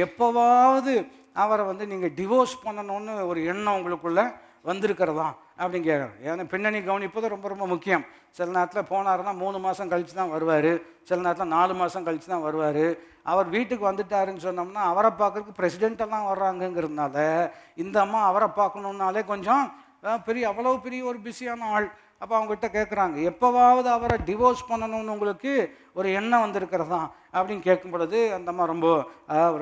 எப்போவாவது அவரை நீங்கள் டிவோர்ஸ் பண்ணணும்னு ஒரு எண்ணம் உங்களுக்குள்ளே வந்திருக்கிறதா அப்படின்னு கேட்குறேன். ஏன்னா பின்னணி கவனிப்பது ரொம்ப ரொம்ப முக்கியம். சில நேரத்தில் போனாருன்னா 3 மாதம் கழித்து தான் வருவார், சில நேரத்தில் 4 மாதம் கழித்து தான் வருவார். அவர் வீட்டுக்கு வந்துட்டாருன்னு சொன்னோம்னா அவரை பார்க்குறதுக்கு பிரசிடெண்ட்டெல்லாம் வர்றாங்கங்கிறதுனால இந்த அம்மா அவரை பார்க்கணுன்னாலே கொஞ்சம் அவ்வளோ பெரிய ஒரு பிஸியான ஆள். அப்போ அவங்ககிட்ட கேட்குறாங்க, எப்போவாவது அவரை டிவோர்ஸ் பண்ணணும்னு உங்களுக்கு ஒரு எண்ணம் வந்திருக்கிறதா அப்படின்னு கேட்கும் பொழுது அந்த அம்மா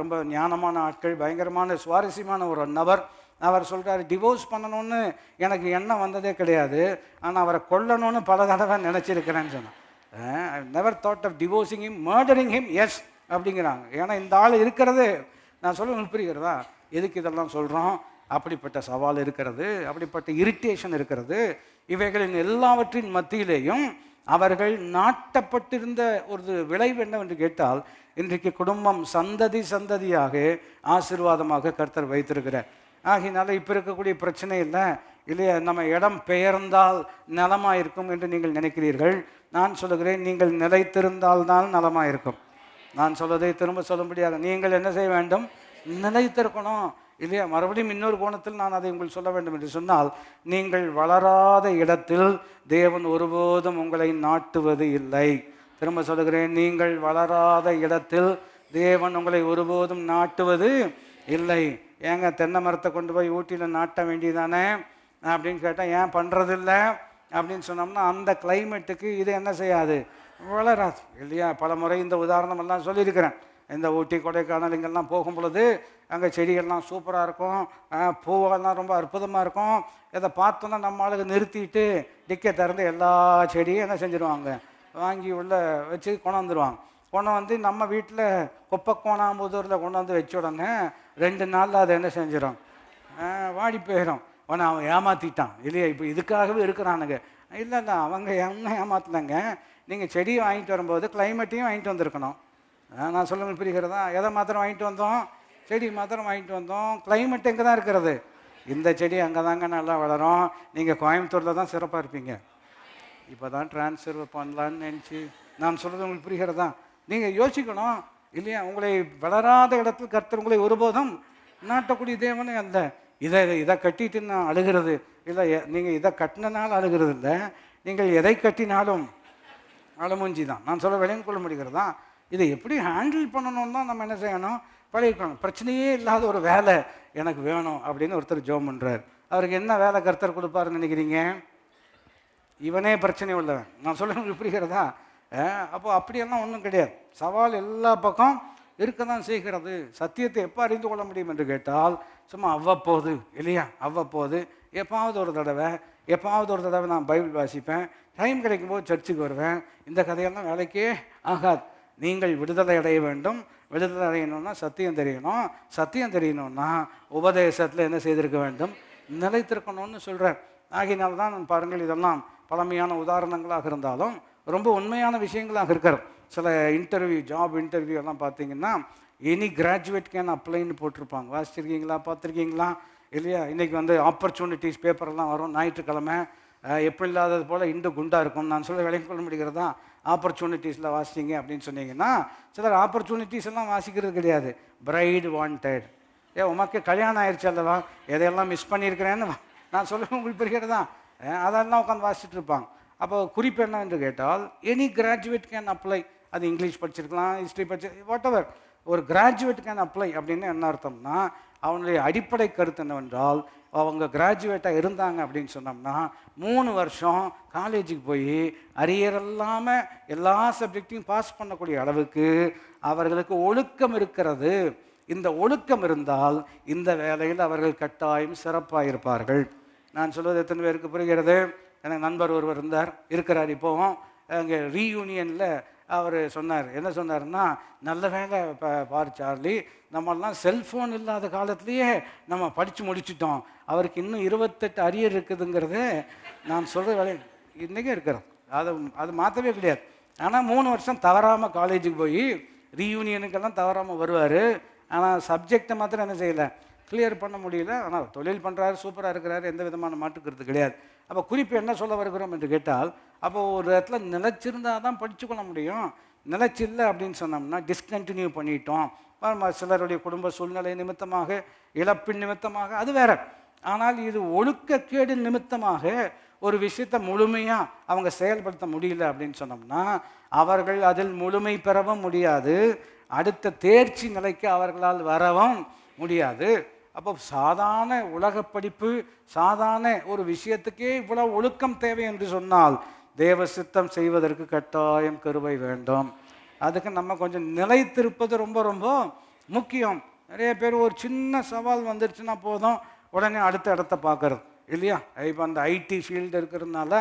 ரொம்ப ஞானமான ஆட்கள், பயங்கரமான சுவாரஸ்யமான ஒரு நபர். அவர் சொல்கிறார், டிவோர்ஸ் பண்ணணும்னு எனக்கு எண்ணம் வந்ததே கிடையாது, ஆனால் அவரை கொல்லணும்னு பல தடவை நினச்சிருக்கிறேன்னு சொன்னேன். I never thought of divorcing him, murdering him, yes அப்படிங்கிறாங்க. ஏன்னா இந்த ஆள் இருக்கிறது நான் சொல்ல புரிகிறதா? எதுக்கு இதெல்லாம் சொல்கிறோம்? அப்படிப்பட்ட சவால் இருக்கிறது, அப்படிப்பட்ட இரிட்டேஷன் இருக்கிறது. இவைகளின் எல்லாவற்றின் மத்தியிலேயும் அவர்கள் நாட்டப்பட்டிருந்த ஒரு விளைவு என்னவென்று கேட்டால், இன்றைக்கு குடும்பம் சந்ததியாக ஆசீர்வாதமாக கர்த்தர் வைத்திருக்கிறார். ஆகினால இப்போ இருக்கக்கூடிய பிரச்சனை இல்லை இல்லையா? நம்ம இடம் பெயர்ந்தால் நலமாக இருக்கும் என்று நீங்கள் நினைக்கிறீர்கள். நான் சொல்லுகிறேன், நீங்கள் நிலைத்திருந்தால்தான் நலமாக இருக்கும். நான் சொல்வதை திரும்ப சொல்லும்படியாக நீங்கள் என்ன செய்ய வேண்டும்? நிலைத்திருக்கணும் இல்லையா? மறுபடியும் இன்னொரு கோணத்தில் நான் அதை உங்களுக்கு சொல்ல வேண்டும் என்று சொன்னால், நீங்கள் வளராத இடத்தில் தேவன் ஒருபோதும் உங்களை நாட்டுவது இல்லை. திரும்ப சொல்லுகிறேன், நீங்கள் வளராத இடத்தில் தேவன் உங்களை ஒருபோதும் நாட்டுவது இல்லை. ஏங்க தென்னை மரத்தை கொண்டு போய் ஊட்டியில் நாட்ட வேண்டியதானே அப்படின்னு கேட்டால், ஏன் பண்ணுறதில்ல அப்படின்னு சொன்னோம்னா அந்த கிளைமேட்டுக்கு இது என்ன செய்யாது? வளராது இல்லையா? பல முறை இந்த உதாரணமெல்லாம் சொல்லியிருக்கிறேன். இந்த ஊட்டி கொடைக்கானல் இங்கெல்லாம் போகும் பொழுது அங்கே செடிகள்லாம் சூப்பராக இருக்கும், பூவெல்லாம் ரொம்ப அற்புதமாக இருக்கும். இதை பார்த்தோன்னா நம்ம ஆளுக்கு நிறுத்திட்டு டிக்கை திறந்து எல்லா செடியும் என்ன செஞ்சுருவாங்க? வாங்கி உள்ளே வச்சு கொண்டு வந்துடுவாங்க. கொண்டு வந்து நம்ம வீட்டில் குப்பைக்கோணாம்புதூரில் கொண்டு வந்து வச்ச உடனே 2 நாளில் அதை என்ன செஞ்சிடும்? வாடி போயிடும். அவன் ஏமாற்றிட்டான் இல்லையா? இப்போ இதுக்காகவே இருக்கிறானுங்க. இல்லை அவங்க ஏமாத்தினாங்க. நீங்கள் செடியை வாங்கிட்டு வரும்போது கிளைமேட்டையும் வாங்கிட்டு வந்திருக்கணும். நான் சொல்ல புரிகிறதா? எதை மாத்திரம் வாங்கிட்டு வந்தோம்? செடி மாத்திரம் வாங்கிட்டு வந்தோம். கிளைமேட் எங்கே தான் இருக்கிறது? இந்த செடி அங்கே தாங்க நல்லா வளரும். நீங்கள் கோயம்புத்தூரில் தான் சிறப்பாக இருப்பீங்க. இப்போ தான் ட்ரான்ஸ்ஃபர் பண்ணலான்னு நினச்சி நான் சொல்கிறது உங்களுக்கு புரிகிறதா? நீங்கள் யோசிக்கணும் இல்லையா? உங்களை வளராத இடத்தில் கர்த்தர் உங்களை ஒருபோதும் நாட்டக்கூடிய தேவனே அல்ல. இதை கட்டிட்டு நான் அழுகிறது இல்லை, நீங்கள் இதை கட்டினாலும் அழுகிறது இல்லை, நீங்கள் எதை கட்டினாலும் அழுமூஞ்சி தான். நான் சொல்ல விளையும் கொள்ள முடிகிறதா? இதை எப்படி ஹேண்டில் பண்ணணும்னு தான் நம்ம என்ன செய்யணும்? பழகிக்கணும். பிரச்சனையே இல்லாத ஒரு வேலை எனக்கு வேணும் அப்படின்னு ஒருத்தர் ஜோம் பண்ணுறார். அவருக்கு என்ன வேலை கர்த்தர் கொடுப்பாருன்னு நினைக்கிறீங்க? இவனே பிரச்சனை உள்ளவன். நான் சொல்ல புரிகிறதா? அப்போ அப்படியெல்லாம் ஒன்றும் கிடையாது. சவால் எல்லா பக்கம் இருக்க தான் செய்கிறது. சத்தியத்தை எப்போ அறிந்து கொள்ள முடியும் என்று கேட்டால், சும்மா அவ்வப்போது இல்லையா? அவ்வப்போது எப்பாவது ஒரு தடவை நான் பைபிள் வாசிப்பேன், டைம் கிடைக்கும் போது சர்ச்சுக்கு வருவேன். இந்த கதையெல்லாம் வேலைக்கே ஆகாது. நீங்கள் விடுதலை அடைய வேண்டும். விடுதலை அடையணும்னா சத்தியம் தெரியணும். சத்தியம் தெரியணும்னா உபதேசத்தில் என்ன செய்திருக்க வேண்டும்? நிலைத்திருக்கணும்னு சொல்கிறேன். ஆகினால்தான் நான் பாருங்கள், இதெல்லாம் பழமையான உதாரணங்களாக இருந்தாலும் ரொம்ப உண்மையான விஷயங்களாக இருக்கிறது. சில ஜாப் இன்டர்வியூ எல்லாம் பார்த்தீங்கன்னா, எனி கிராஜுவேட் கேன் அப்ளைன்னு போட்டிருப்பாங்க. வாசிச்சிருக்கீங்களா? பார்த்துருக்கீங்களா? இல்லையா? இன்றைக்கி வந்து ஆப்பர்ச்சுனிட்டிஸ் பேப்பர்லாம் வரும் ஞாயிற்றுக்கிழமை. எப்படி இல்லாதது போல் இண்டு குண்டாக இருக்கும். நான் சொல்ல விளங்கிக் கொள்ள முடிகிறது தான். ஆப்பர்ச்சுனிட்டிஸில் வாசிச்சிங்க அப்படின்னு சொன்னீங்கன்னா, சிலர் ஆப்பர்ச்சுனிட்டிஸ் எல்லாம் வாசிக்கிறது கிடையாது. பிரைடு வாண்டட், உமக்கு கல்யாணம் ஆயிடுச்சு அல்லவா, எதையெல்லாம் மிஸ் பண்ணியிருக்கிறேன்னு நான் சொல்ல உங்களுக்கு புரிகிறதா? அதெல்லாம் உட்காந்து வாசிச்சுட்டு இருப்பாங்க. அப்போ குறிப்பு என்ன என்று கேட்டால், எனி கிராஜுவேட் கேன் அப்ளை. அது இங்கிலீஷ் படிச்சிருக்கலாம், ஹிஸ்ட்ரி படிச்சு, வாட் எவர். ஒரு கிராஜுவேட் கேன் அப்ளை அப்படின்னு என்ன அர்த்தம்னா, அவனுடைய அடிப்படை கருத்து என்னவென்றால், அவங்க கிராஜுவேட்டாக இருந்தாங்க அப்படின்னு சொன்னோம்னா 3 வருஷம் காலேஜுக்கு போய் அரியர் இல்லாமல் எல்லா சப்ஜெக்டையும் பாஸ் பண்ணக்கூடிய அளவுக்கு அவர்களுக்கு ஒழுக்கம் இருக்கிறது. இந்த ஒழுக்கம் இருந்தால் இந்த வேலையில் அவர்கள் கட்டாயம் சிறப்பாக இருப்பார்கள். நான் சொல்வது எத்தனை பேருக்கு புரிகிறது? எனக்கு நண்பர் ஒருவர் இருக்கிறார். இப்போவும் அங்கே ரீயூனியனில் அவர் சொன்னார். என்ன சொன்னார்னா, நல்ல வேலை பார் சார்லி, நம்மெல்லாம் செல்ஃபோன் இல்லாத காலத்துலேயே நம்ம படித்து முடிச்சிட்டோம். அவருக்கு இன்னும் 28 அரியர் இருக்குதுங்கிறது நான் சொல்கிற வேலை இன்றைக்கே இருக்கிறோம். அது மாற்றவே கிடையாது. ஆனால் 3 வருஷம் தவறாமல் காலேஜுக்கு போய் ரீயூனியனுக்கெல்லாம் தவறாமல் வருவார். ஆனால் சப்ஜெக்டை மாத்திரம் என்ன செய்யலை, கிளியர் பண்ண முடியல. ஆனால் தொழில் பண்ணுறாரு, சூப்பராக இருக்கிறாரு, எந்த விதமான மாற்றுக்கிறது கிடையாது. அப்போ குறிப்பு என்ன சொல்ல வருகிறோம் என்று கேட்டால், அப்போ ஒரு இடத்துல நிலச்சிருந்தால் தான் படிச்சுக்கொள்ள முடியும். நிலச்சில்லை அப்படின்னு சொன்னோம்னா டிஸ்கண்டினியூ பண்ணிட்டோம். சிலருடைய குடும்ப சூழ்நிலை நிமித்தமாக, இழப்பின் நிமித்தமாக, அது வேற. ஆனால் இது ஒழுக்கக்கேடு நிமித்தமாக ஒரு விஷயத்தை முழுமையாக அவங்க செயல்படுத்த முடியல அப்படின்னு சொன்னோம்னா அவர்கள் அதில் முழுமை பெறவும் முடியாது, அடுத்த தேர்ச்சி நிலைக்கு அவர்களால் வரவும் முடியாது. அப்போ சாதாரண உலக படிப்பு, சாதாரண ஒரு விஷயத்துக்கே இவ்வளோ ஒழுக்கம் தேவை என்று சொன்னால் தேவ சித்தம் செய்வதற்கு கட்டாயம் கிருபை வேண்டும். அதுக்கு நம்ம கொஞ்சம் நிலைத்திருப்பது ரொம்ப ரொம்ப முக்கியம். நிறைய பேர் ஒரு சின்ன சவால் வந்துருச்சுன்னா போதும், உடனே அடுத்த இடத்த பார்க்கறது இல்லையா? இப்போ அந்த ஐடி ஃபீல்டு இருக்கிறதுனால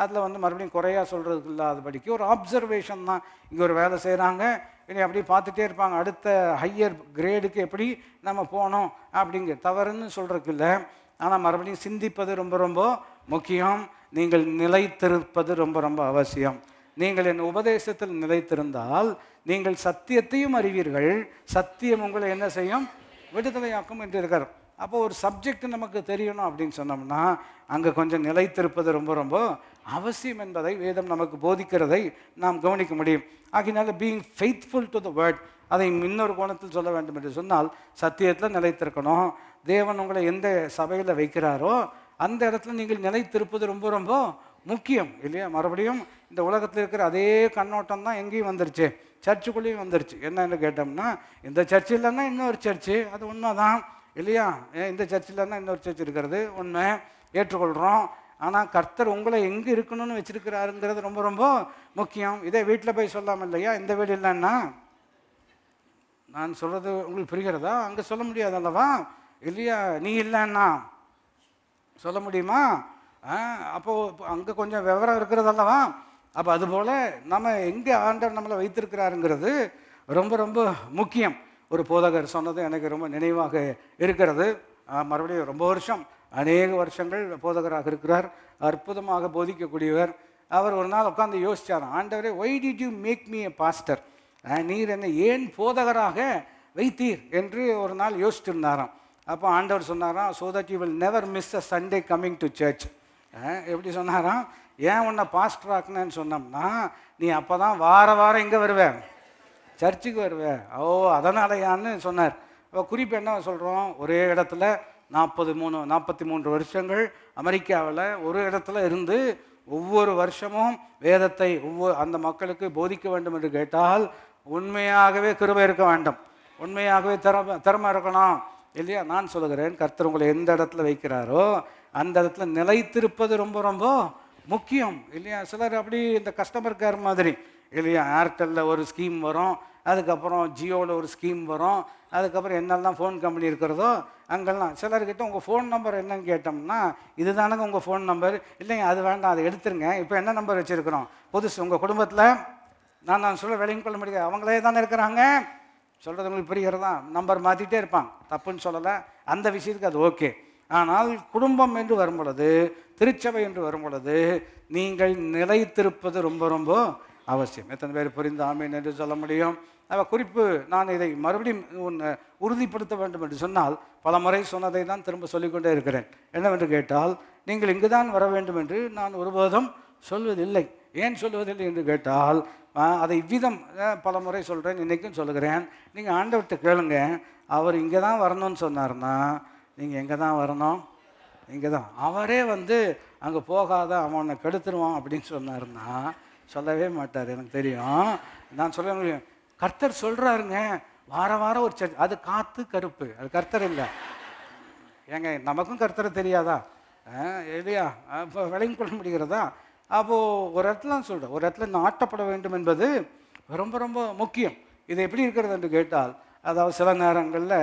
அதில் வந்து மறுபடியும் குறையாக சொல்கிறதுக்கு இல்லாதபடிக்கு ஒரு ஆப்சர்வேஷன் தான். இங்கே ஒரு வேலை செய்கிறாங்க, இனி அப்படி பார்த்துட்டே இருப்பாங்க, அடுத்த ஹையர் கிரேடுக்கு எப்படி நம்ம போனோம் அப்படிங்கிற தவறுன்னு சொல்கிறதுக்கு இல்லை. ஆனால் மறுபடியும் சிந்திப்பது ரொம்ப ரொம்ப முக்கியம். நீங்கள் நிலைத்திருப்பது ரொம்ப ரொம்ப அவசியம். நீங்கள் என் உபதேசத்தில் நிலைத்திருந்தால் நீங்கள் சத்தியத்தையும் அறிவீர்கள், சத்தியம் உங்களை என்ன செய்யும், விடுதலையாக்கும் என்று இருக்கிறோம். அப்போ ஒரு சப்ஜெக்ட் நமக்கு தெரியணும் அப்படின்னு சொன்னோம்னா அங்கே கொஞ்சம் நிலைத்திருப்பது ரொம்ப ரொம்ப அவசியம் என்பதை வேதம் நமக்கு போதிக்கிறதை நாம் கவனிக்க முடியும். ஆகினால being faithful to the word, அதை இன்னொரு கோணத்தில் சொல்ல வேண்டும் என்று சொன்னால் சத்தியத்தில் நிலைத்திருக்கணும். தேவன் உங்களை எந்த சபையில் வைக்கிறாரோ அந்த இடத்துல நீங்கள் நிலைத்திருப்பது ரொம்ப ரொம்ப முக்கியம் இல்லையா? மறுபடியும் இந்த உலகத்தில் இருக்கிற அதே கண்ணோட்டம் தான் எங்கேயும் வந்துருச்சு, சர்ச்சுக்குள்ளேயும் வந்துருச்சு. என்னன்னு கேட்டோம்னா, இந்த சர்ச்சு இல்லைன்னா இன்னொரு சர்ச்சு, அது உண்மை தான் இல்லையா? இந்த சர்ச்சில் இருந்தால் இன்னொரு சர்ச் இருக்கிறது உண்மை, ஏற்றுக்கொள்கிறோம். ஆனால் கர்த்தர் உங்களை எங்கே இருக்கணும்னு வச்சுருக்கிறாருங்கிறது ரொம்ப ரொம்ப முக்கியம். இதே வீட்டில் போய் சொல்லாமல் இல்லையா, இந்த வீடு இல்லைன்னா, நான் சொல்கிறது உங்களுக்கு புரிகிறதா? அங்கே சொல்ல முடியாது அல்லவா இல்லையா? நீ இல்லைன்னா சொல்ல முடியுமா? அப்போது அங்கே கொஞ்சம் விவரம் இருக்கிறது அல்லவா? அப்போ அதுபோல் நம்ம எங்கே ஆண்டவர் நம்மளை வைத்திருக்கிறாருங்கிறது ரொம்ப ரொம்ப முக்கியம். ஒரு போதகர் சொன்னது எனக்கு ரொம்ப நினைவாக இருக்கிறது. மறுபடியும் ரொம்ப வருஷம், அநேக வருஷங்கள் போதகராக இருக்கிறார், அற்புதமாக போதிக்கக்கூடியவர். அவர் ஒரு நாள் உட்காந்து யோசித்தார், ஆண்டவரே, why did you make me a pastor, நீர் என்னை ஏன் போதகராக வைத்தீர் என்று ஒரு நாள் யோசிச்சுருந்தாராம். அப்போ ஆண்டவர் சொன்னாராம், so that you will never miss a Sunday coming to church. எப்படி சொன்னாராம்? ஏன் உன்னை பாஸ்டர் ஆக்குனேன்னு சொன்னோம்னா நீ அப்போ தான் வார வாரம் இங்கே வருவேன், சர்ச்சுக்கு வருவேன். அதனாலயான்னு சொன்னார். இப்போ குறிப்பு என்ன சொல்கிறோம், ஒரே இடத்துல 43 வருஷங்கள் அமெரிக்காவில் ஒரு இடத்துல இருந்து ஒவ்வொரு வருஷமும் வேதத்தை அந்த மக்களுக்கு போதிக்க வேண்டும் என்று கேட்டால் உண்மையாகவே கிருபை இருக்க வேண்டும், உண்மையாகவே திறமை இருக்கணும் இல்லையா? நான் சொல்லுகிறேன், கர்த்தர் உங்களை எந்த இடத்துல வைக்கிறாரோ அந்த இடத்துல நிலைத்திருப்பது ரொம்ப ரொம்ப முக்கியம் இல்லையா? சிலர் அப்படி இந்த கஸ்டமர் கேர் மாதிரி இல்லையா, ஏர்டெல்லில் ஒரு ஸ்கீம் வரும், அதுக்கப்புறம் ஜியோவில் ஒரு ஸ்கீம் வரும், அதுக்கப்புறம் என்னெல்லாம் ஃபோன் கம்பெனி இருக்கிறதோ அங்கெல்லாம் சிலர்கிட்ட உங்கள் ஃபோன் நம்பர் என்னன்னு கேட்டோம்னா, இது தானங்க உங்கள் ஃபோன் நம்பர், இல்லைங்க அது வேண்டாம், அதை எடுத்துருங்க, இப்போ என்ன நம்பர் வச்சுருக்கிறோம் புதுசு, உங்கள் குடும்பத்தில் நான் சொல்ல விளங்கிக் கொள்ள முடியாது, அவங்களே தானே இருக்கிறாங்க, சொல்கிறது உங்களுக்கு புரிகிறதா? நம்பர் மாற்றிட்டே இருப்பாங்க, தப்புன்னு சொல்லலை, அந்த விஷயத்துக்கு அது ஓகே. ஆனால் குடும்பம் என்று வரும் பொழுது, திருச்சபை என்று வரும் பொழுது நீங்கள் நிலைத்திருப்பது ரொம்ப ரொம்ப அவசியம். எத்தனை பேர் புரிந்து ஆமீன் என்று சொல்ல முடியும்? குறிப்பு, நான் இதை மறுபடியும் உறுதிப்படுத்த வேண்டும் என்று சொன்னால் பல முறை சொன்னதை தான் திரும்ப சொல்லிக்கொண்டே இருக்கிறேன். என்னவென்று கேட்டால், நீங்கள் இங்கு தான் வர வேண்டும் என்று நான் ஒருபோதும் சொல்வதில்லை. ஏன் சொல்வதில்லை என்று கேட்டால், அதை இவ்விதம் பல முறை சொல்கிறேன், இன்றைக்கும் சொல்லுகிறேன். நீங்கள் ஆண்டவர்கிட்ட கேளுங்க, அவர் இங்கே தான் வரணும்னு சொன்னார்னா நீங்கள் எங்கே தான் வரணும்? இங்கே தான். அவரே அங்கே போகாத, அவனை கெடுத்துருவான் அப்படின்னு சொன்னார்னா சொல்லவே மாட்டார். எனக்கு தெரியும். நான் சொல்ல முடியும். கர்த்தர் சொல்கிறாருங்க, வாரம் ஒரு சர்ச், அது காற்று கருப்பு, அது கர்த்தர் இல்லை. ஏங்க நமக்கும் கர்த்தரை தெரியாதா? இல்லையா? அப்போ விளங்கி கொள்ள முடிகிறதா? அப்போது ஒரு இடத்துல சொல்கிறேன், ஒரு இடத்துல நாட்டப்பட வேண்டும் என்பது ரொம்ப ரொம்ப முக்கியம். இது எப்படி இருக்கிறது என்று கேட்டால், அதாவது சில நேரங்களில்,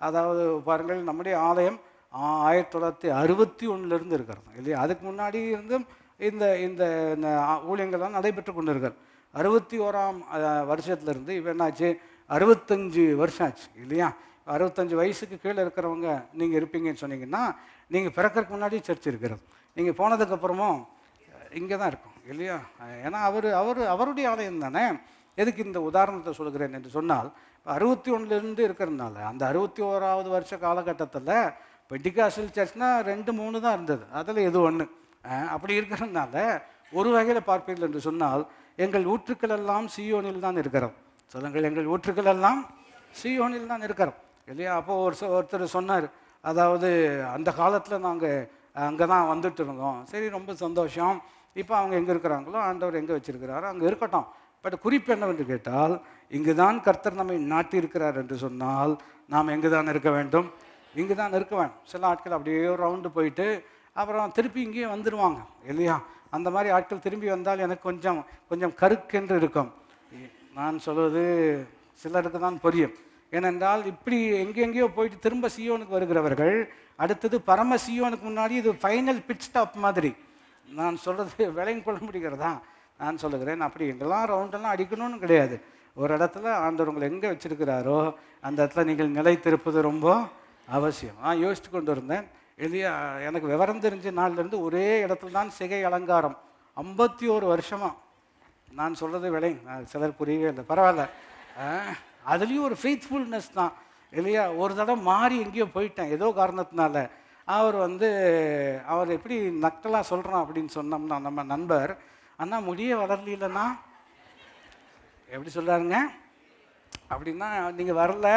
அதாவது பாருங்கள், நம்முடைய ஆலயம் 1961 இருக்கிறது இல்லையா? அதுக்கு முன்னாடி இருந்தும் இந்த இந்த ஊழியங்கள்லாம் நடைபெற்று கொண்டு இருக்கிறது. 61ஆம் வருஷத்துலேருந்து இப்போ என்னாச்சு, 65 வருஷம் ஆச்சு இல்லையா? 65 வயசுக்கு கீழே இருக்கிறவங்க நீங்கள் இருப்பீங்கன்னு சொன்னீங்கன்னா, நீங்கள் பிறக்கிறதுக்கு முன்னாடி சர்ச் இருக்கிறது, நீங்கள் போனதுக்கப்புறமும் இங்கே தான் இருக்கும் இல்லையா? ஏன்னா அவருடைய ஆலயம் தானே. எதுக்கு இந்த உதாரணத்தை சொல்கிறேன் என்று சொன்னால், 61 இருக்கிறதுனால அந்த 61வது வருஷ காலகட்டத்தில் பெண்டிகாஸ்டல் சர்ச்னா 2-3 தான் இருந்தது, அதில் எது ஒன்று. அப்படி இருக்கிறதுனால ஒரு வகையில் பார்ப்பீர்கள் என்று சொன்னால், எங்கள் ஊற்றுக்கள் எல்லாம் சீயோனில் தான் இருக்கிறோம். சொல்லுங்கள், எங்கள் ஊற்றுக்கள் எல்லாம் சீயோனில் தான் இருக்கிறோம் இல்லையா? அப்போது ஒருத்தர் சொன்னார், அதாவது அந்த காலத்தில் நாங்கள் அங்கே தான் வந்துட்டு இருந்தோம். சரி, ரொம்ப சந்தோஷம். இப்போ அவங்க எங்கே இருக்கிறாங்களோ, ஆண்டவர் எங்கே வச்சிருக்கிறாரோ அங்கே இருக்கட்டும். பட் குறிப்பு என்னவென்று கேட்டால், இங்கு தான் கர்த்தர் நம்மை நாட்டி இருக்கிறார் என்று சொன்னால் நாம் எங்கு தான் இருக்க வேண்டும்? இங்கு தான் இருக்க வேண்டும். சில ஆட்கள் அப்படியே ரவுண்டு போயிட்டு அப்புறம் திருப்பி இங்கேயே வந்துடுவாங்க இல்லையா? அந்த மாதிரி ஆட்கள் திரும்பி வந்தால் எனக்கு கொஞ்சம் கருக்கென்று இருக்கும். நான் சொல்வது சிலருக்கு தான் புரியும். ஏனென்றால் இப்படி எங்கெங்கேயோ போயிட்டு திரும்ப சியோனுக்கு வருகிறவர்கள் அடுத்தது பரம சியோனுக்கு முன்னாடி இது ஃபைனல் பிட் ஸ்டாப் மாதிரி. நான் சொல்கிறது விளங்கி கொள்ள முடிகிறதா? நான் சொல்லுகிறேன், அப்படி எங்கெல்லாம் ரவுண்டெல்லாம் அடிக்கணும்னு கிடையாது. ஒரு இடத்துல ஆண்டவர் உங்களை எங்கே வச்சிருக்கிறாரோ அந்த இடத்துல நீங்கள் நிலைத்திருப்பது ரொம்ப அவசியம். நான் யோசித்து கொண்டு இருந்தேன் இல்லையா? எனக்கு விவரம் தெரிஞ்ச நாள்லேருந்து ஒரே இடத்துல தான் சிகை அலங்காரம் 51 வருஷமாக. நான் சொல்கிறது சிலர் புரியவே இல்லை, பரவாயில்ல. அதுலேயும் ஒரு ஃபெய்த்ஃபுல்னஸ் தான் இல்லையா? ஒரு தடவை மாறி எங்கேயோ போயிட்டேன் ஏதோ காரணத்தினால. அவர் எப்படி நக்கலாக சொல்கிறான் அப்படின்னு சொன்னோம்னா, நம்ம நண்பர், அண்ணா முடிய வளரலன்னா எப்படி சொல்கிறாருங்க அப்படின்னா, நீங்கள் வரல,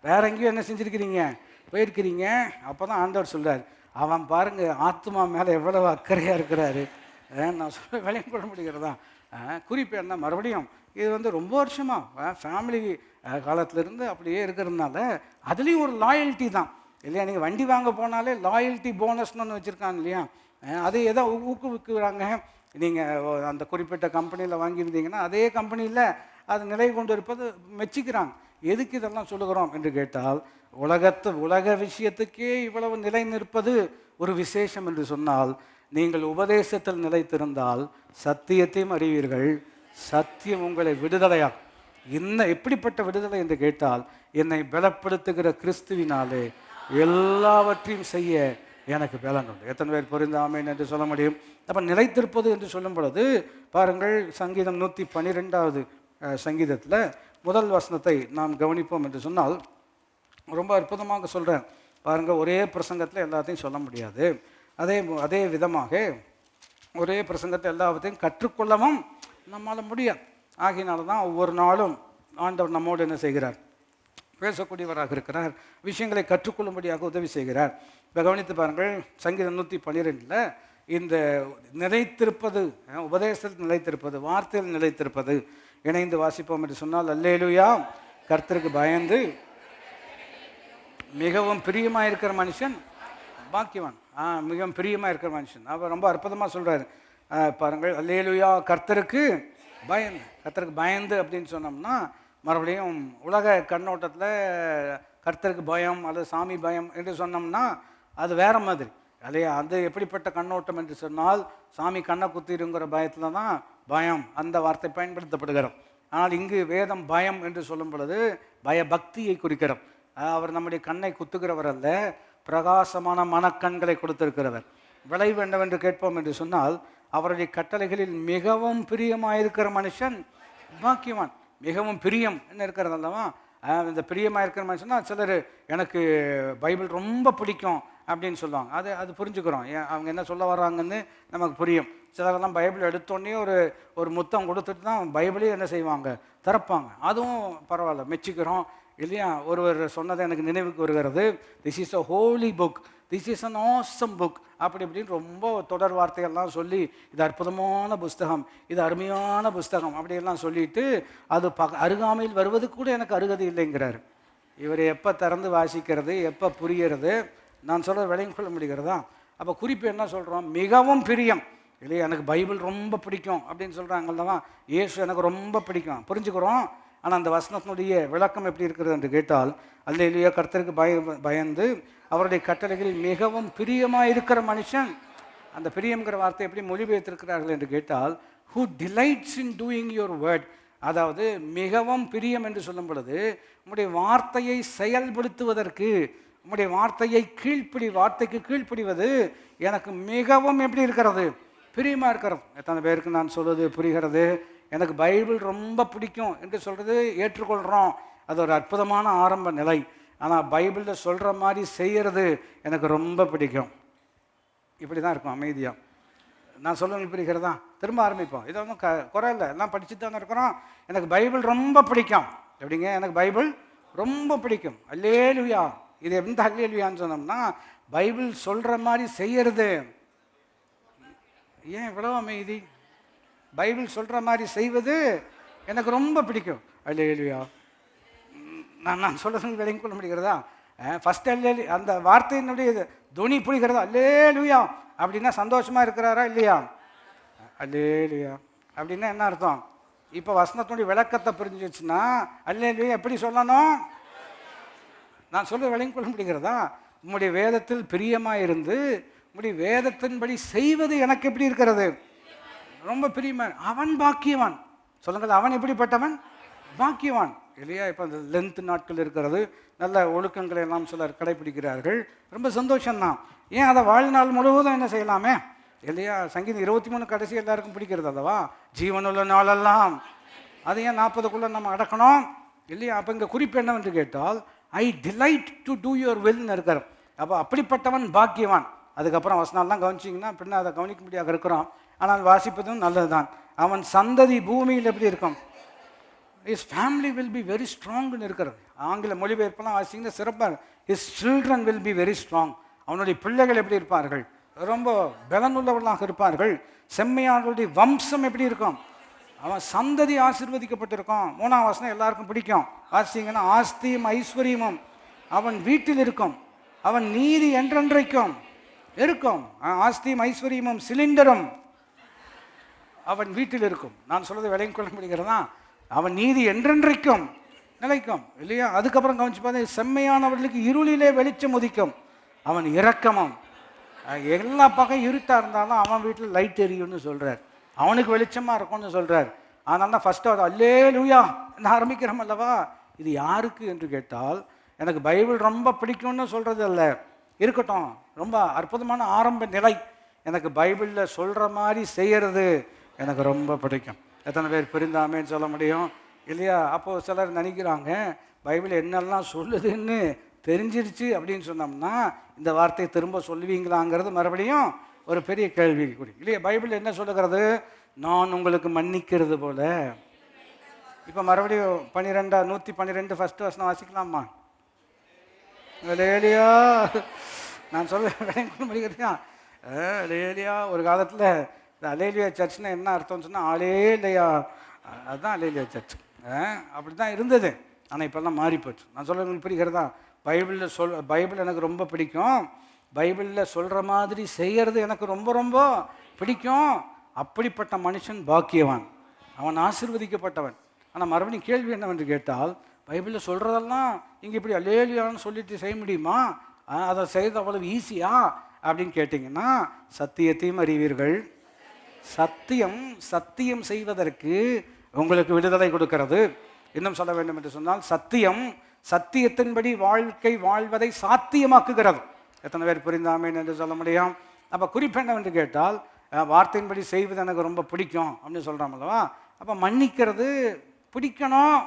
வேற எங்கேயும் என்ன செஞ்சுருக்கிறீங்க, போயிருக்கிறீங்க. அப்போ தான் ஆண்டவர் சொல்கிறார், அவன் பாருங்க ஆத்மா மேலே எவ்வளவு அக்கறையாக இருக்கிறாரு. நான் சொல்ல விளையம் கொள்ள முடிகிறதா? குறிப்பு என்ன, மறுபடியும் இது ரொம்ப வருஷமாக ஃபேமிலி காலத்திலேருந்து அப்படியே இருக்கிறதுனால அதுலேயும் ஒரு லாயல்ட்டி தான் இல்லையா? நீங்கள் வண்டி வாங்க போனாலே லாயல்ட்டி போனஸ்னு ஒன்று வச்சுருக்காங்க இல்லையா? அது எதோ ஊக்குவிக்கிறாங்க. நீங்கள் அந்த குறிப்பிட்ட கம்பெனியில் வாங்கியிருந்தீங்கன்னா அதே கம்பெனியில் அது நிலை கொண்டு இருப்பது மெச்சிக்கிறாங்க. எதுக்கு இதெல்லாம் சொல்லுகிறோம் என்று கேட்டால், உலக விஷயத்துக்கே இவ்வளவு நிலை நிற்பது ஒரு விசேஷம் என்று சொன்னால், நீங்கள் உபதேசத்தில் நிலைத்திருந்தால் சத்தியத்தையும் அறிவீர்கள், சத்தியம் உங்களை விடுதலையாகும். எப்படிப்பட்ட விடுதலை என்று கேட்டால், என்னை பலப்படுத்துகிற கிறிஸ்துவினாலே எல்லாவற்றையும் செய்ய எனக்கு பலன் உண்டு. எத்தனை பேர் புரிந்து ஆமேன் என்று சொல்ல முடியும்? அப்போ நிலைத்திருப்பது என்று சொல்லும் பொழுது பாருங்கள், சங்கீதம் 112வது சங்கீதத்தில் முதல் வசனத்தை நாம் கவனிப்போம் என்று சொன்னால் ரொம்ப அற்புதமாக சொல்கிறேன் பாருங்கள். ஒரே பிரசங்கத்தில் எல்லாத்தையும் சொல்ல முடியாது. அதே விதமாக ஒரே பிரசங்கத்தை எல்லாத்தையும் கற்றுக்கொள்ளவும் நம்மால் முடியாது. ஆகினால தான் ஒவ்வொரு நாளும் ஆண்டவர் நம்மோடு என்ன செய்கிறார், பேசக்கூடியவராக இருக்கிறார், விஷயங்களை கற்றுக்கொள்ளும்படியாக உதவி செய்கிறார். இப்போ கவனித்து பாருங்கள், சங்கீதம் 112 இந்த நிலைத்திருப்பது, உபதேசத்தில் நிலைத்திருப்பது, வார்த்தையில் நிலைத்திருப்பது இணைந்து வாசிப்போம் என்று சொன்னால், அல்லேலூயா, கர்த்தருக்கு பயந்து மிகவும் பிரியமாக இருக்கிற மனுஷன் பாக்கியவான். மிகவும் பிரியமாக இருக்கிற மனுஷன். அவர் ரொம்ப அற்புதமாக சொல்கிறார் பாருங்கள். அல்லேலூயா, கர்த்தருக்கு பயந்து அப்படின்னு சொன்னோம்னா, மறுபடியும் உலக கண்ணோட்டத்தில் கர்த்தருக்கு பயம் அல்லது சாமி பயம் என்று சொன்னோம்னா அது வேற மாதிரி இல்லையா? அது எப்படிப்பட்ட கண்ணோட்டம் என்று சொன்னால், சாமி கண்ணை குத்திருங்கிற பயத்தில் தான் பயம் அந்த வார்த்தை பயன்படுத்தப்படுகிறோம். ஆனால் இங்கு வேதம் பயம் என்று சொல்லும் பொழுது பயபக்தியை குறிக்கிறோம். அவர் நம்முடைய கண்ணை குத்துகிறவர் அல்ல, பிரகாசமான மனக்கண்களை கொடுத்திருக்கிறவர். விளைவு என்னவென்று கேட்போம் என்று சொன்னால், அவருடைய கட்டளைகளில் மிகவும் பிரியமாயிருக்கிற மனுஷன் பாக்கியவான். மிகவும் பிரியம் என்ன இருக்கிறது அல்லவா? இந்த பிரியமாக இருக்கிற மனுஷன்னா சிலர் எனக்கு பைபிள் ரொம்ப பிடிக்கும் அப்படின்னு சொல்லுவாங்க. அது புரிஞ்சுக்கிறோம், அவங்க என்ன சொல்ல வர்றாங்கன்னு நமக்கு புரியும். சிலரெல்லாம் பைபிள் எடுத்தோடனே ஒரு முத்தம் கொடுத்துட்டு தான் பைபிளே என்ன செய்வாங்க, திறப்பாங்க. அதுவும் பரவாயில்ல, மெச்சிக்கிறோம் இல்லையா? ஒருவர் சொன்னதை எனக்கு நினைவுக்கு வருகிறது. This is a Holi book, this is an awesome book அப்படி இப்படின்னு ரொம்ப தொடர் வார்த்தைகள்லாம் சொல்லி, இது அற்புதமான புஸ்தகம், இது அருமையான புஸ்தகம் அப்படியெல்லாம் சொல்லிட்டு அது அருகாமையில் வருவது கூட எனக்கு அருகதை இல்லைங்கிறார். இவர் எப்போ திறந்து வாசிக்கிறது, எப்போ புரிகிறது, நான் சொல்கிறது விளங்கி கொள்ள முடிகிறதா? அப்போ குறிப்பு என்ன சொல்கிறோம்? மிகவும் பிரியம் இல்லையா? எனக்கு பைபிள் ரொம்ப பிடிக்கும் அப்படின்னு சொல்கிறாங்கல்லவா? இயேசு எனக்கு ரொம்ப பிடிக்கும், புரிஞ்சுக்கிறோம். ஆனால் அந்த வசனத்தினுடைய விளக்கம் எப்படி இருக்கிறது என்று கேட்டால், அல்லேலூயா, கர்த்தருக்கு பயந்து அவருடைய கட்டளைகளில் மிகவும் பிரியமாக இருக்கிற மனுஷன். அந்த பிரியம்ங்கிற வார்த்தை எப்படி மொழிபெயர்த்திருக்கிறார்கள் என்று கேட்டால், who delights in doing your word. அதாவது மிகவும் பிரியம் என்று சொல்லும் பொழுது உம்முடைய வார்த்தையை செயல்படுத்துவதற்கு, உம்முடைய வார்த்தையை வார்த்தைக்கு கீழ்ப்படிவது எனக்கு மிகவும் எப்படி இருக்கிறது, பிரியமாக இருக்கிறது. எத்தனை பேருக்கு நான் சொல்வது புரிகிறது? எனக்கு பைபிள் ரொம்ப பிடிக்கும் என்று சொல்கிறது ஏற்றுக்கொள்கிறோம், அது ஒரு அற்புதமான ஆரம்ப நிலை. ஆனால் பைபிளில் சொல்கிற மாதிரி செய்கிறது எனக்கு ரொம்ப பிடிக்கும். இப்படி தான் இருக்கும் அமைதியாக. நான் சொல்லுங்க புரிகிறதா? திரும்ப ஆரம்பிப்போம். இதை ஒன்றும் குறை இல்லை, எல்லாம் படிச்சுட்டு தானே இருக்கிறோம். எனக்கு பைபிள் ரொம்ப பிடிக்கும். எப்படிங்க? எனக்கு பைபிள் ரொம்ப பிடிக்கும். அல்லேலூயா. இது எந்த அல்லேலூயான்னு சொன்னோம்னா, பைபிள் சொல்கிற மாதிரி செய்கிறது. ஏன் இவ்வளோ அமைதி? பைபிள் சொல்கிற மாதிரி செய்வது எனக்கு ரொம்ப பிடிக்கும். அல்லேலூயா. நான் சொல்கிறது விளங்கி கொள்ள முடிகிறதா? ஃபஸ்ட் அந்த வார்த்தையினுடைய துணி புரிகிறதா? அல்லேலூயா அப்படின்னா சந்தோஷமாக இருக்கிறாரா இல்லையா? அல்லேலூயா அப்படின்னா என்ன அர்த்தம்? இப்போ வசனத்துடைய விளக்கத்தை புரிஞ்சிச்சுன்னா அல்லேலூயா எப்படி சொல்லணும்? நான் சொல்ல விளங்கி கொள்ள முடிகிறதா? உம்முடைய வேதத்தில் பிரியமாக இருந்து உம்முடைய வேதத்தின்படி செய்வது எனக்கு எப்படி இருக்கிறது? ரொம்ப பிரியமான. அவன் பாக்கியவான். சொல்லுங்கள், அவன் எப்படிப்பட்டவன்? பாக்கியவான் இல்லையா? இப்போ அந்த லென்த் நாட்கள் இருக்கிறது, நல்ல ஒழுக்கங்களை எல்லாம் சிலர் கடைபிடிக்கிறார்கள், ரொம்ப சந்தோஷம்தான். ஏன் அதை வாழ்நாள் முழுவதும் என்ன செய்யலாமே இல்லையா? சங்கீதம் 23 கடைசி எல்லாருக்கும் பிடிக்கிறது அல்லவா? ஜீவனுள்ள நாளெல்லாம். அது ஏன் 40க்குள்ளே நம்ம அடக்கணும் இல்லையா? அப்போ இங்கே குறிப்பு என்னவென்று கேட்டால், ஐ டிலைட் டு டூ யுவர் வில்னு இருக்கிற. அப்போ அப்படிப்பட்டவன் பாக்கியவான். அதுக்கப்புறம் வசனாலாம் கவனிச்சிங்கன்னா பின்ன அதை கவனிக்க முடியாது இருக்கிறோம். ஆனால் வாசிப்பதும் நல்லது தான். அவன் சந்ததி பூமியில் எப்படி இருக்கும்? His family will be very ஸ்ட்ராங்னு இருக்கிறது. ஆங்கில மொழிபெயர்ப்பெல்லாம் வாசிங்கன்னா சிறப்பாக, his children will be very strong. அவனுடைய பிள்ளைகள் எப்படி இருப்பார்கள்? ரொம்ப பலனுள்ளவர்களாக இருப்பார்கள். செம்மையானவர்களுடைய வம்சம் எப்படி இருக்கும்? அவன் சந்ததி ஆசீர்வதிக்கப்பட்டிருக்கும். 3ஆம் வசனம் எல்லாருக்கும் பிடிக்கும். வாசிங்கன்னா, ஆஸ்தியும் ஐஸ்வர்யமும் அவன் வீட்டில் இருக்கும், அவன் நீதி என்றென்றைக்கும் இருக்கும். ஆஸ்தியும் ஐஸ்வர்யமும் சிலிண்டரும் அவன் வீட்டில் இருக்கும். நான் சொல்றது விளங்கி கொள்ள முடிகிறதா? அவன் நீதி என்றென்றைக்கும் நிலைக்கும் இல்லையா? அதுக்கப்புறம் கவனிச்சு பார்த்தா, செம்மையானவர்களுக்கு இருளிலே வெளிச்சம் உதிக்கும், அவன் இரக்கமும். எல்லா பக்கம் இருட்டாக இருந்தாலும் அவன் வீட்டில் லைட் எரியும்னு சொல்கிறார், அவனுக்கு வெளிச்சமாக இருக்கும்னு சொல்கிறார். அதனால தான் ஃபஸ்ட்டு அது அல்லேலூயா என்று ஆரம்பிக்கிறோம் அல்லவா? இது யாருக்கு என்று கேட்டால், எனக்கு பைபிள் ரொம்ப பிடிக்கும்னு சொல்கிறது அல்ல, இருக்கட்டும், ரொம்ப அற்புதமான ஆரம்ப நிலை. எனக்கு பைபிளில் சொல்கிற மாதிரி செய்கிறது எனக்கு ரொம்ப பிடிக்கும். எத்தனை பேர் புரிந்தாமேன்னு சொல்ல முடியும் இல்லையா? அப்போது சிலர் நினைக்கிறாங்க, பைபிள் என்னெல்லாம் சொல்லுதுன்னு தெரிஞ்சிருச்சு அப்படின்னு சொன்னோம்னா இந்த வார்த்தையை திரும்ப சொல்லுவீங்களாங்கிறது மறுபடியும் ஒரு பெரிய கேள்வி கூடி இல்லையா? பைபிள் என்ன சொல்லுகிறது? நான் உங்களுக்கு மன்னிக்கிறது போல. இப்போ மறுபடியும் 112 ஃபஸ்ட்டு வசனம் வாசிக்கலாமா? லேலியா, நான் சொல்ல முடிகிறதா? லேலியா. ஒரு காலத்தில் இந்த அலேலியா சர்ச்னா என்ன அர்த்தம்னு சொன்னால், ஆளே இல்லையா, அதுதான் அலேலியா சர்ச். அப்படி தான் இருந்தது. ஆனால் இப்போல்லாம் மாறி போச்சு. நான் சொல்ல உங்களுக்கு புரிகிறதா? பைபிள் எனக்கு ரொம்ப பிடிக்கும், பைபிளில் சொல்கிற மாதிரி செய்கிறது எனக்கு ரொம்ப ரொம்ப பிடிக்கும். அப்படிப்பட்ட மனுஷன் பாக்கியவான், அவன் ஆசீர்வதிக்கப்பட்டவன். ஆனால் மறுபடியும் கேள்வி என்னவென்று கேட்டால், பைபிளில் சொல்கிறதெல்லாம் இங்கே இப்படி அல்லேலியான்னு சொல்லிட்டு செய்ய முடியுமா? அதை செய்கிறது அவ்வளவு ஈஸியா அப்படின்னு கேட்டிங்கன்னா, சத்தியத்தையும் அறிவீர்கள், சத்தியம் செய்வதற்கு உங்களுக்கு விடுதலை கொடுக்கிறது. இன்னும் சொல்ல வேண்டும் என்று சொன்னால், சத்தியத்தின்படி வாழ்க்கை வாழ்வதை சாத்தியமாக்குகிறது. எத்தனை பேர் புரிந்தாமேன் என்று சொல்ல முடியும்? அப்போ குறிப்பு என்னவென்று கேட்டால், வார்த்தையின்படி செய்வது எனக்கு ரொம்ப பிடிக்கும் அப்படின்னு சொல்கிறாமல்லவா. அப்போ மன்னிக்கிறது பிடிக்கணும்,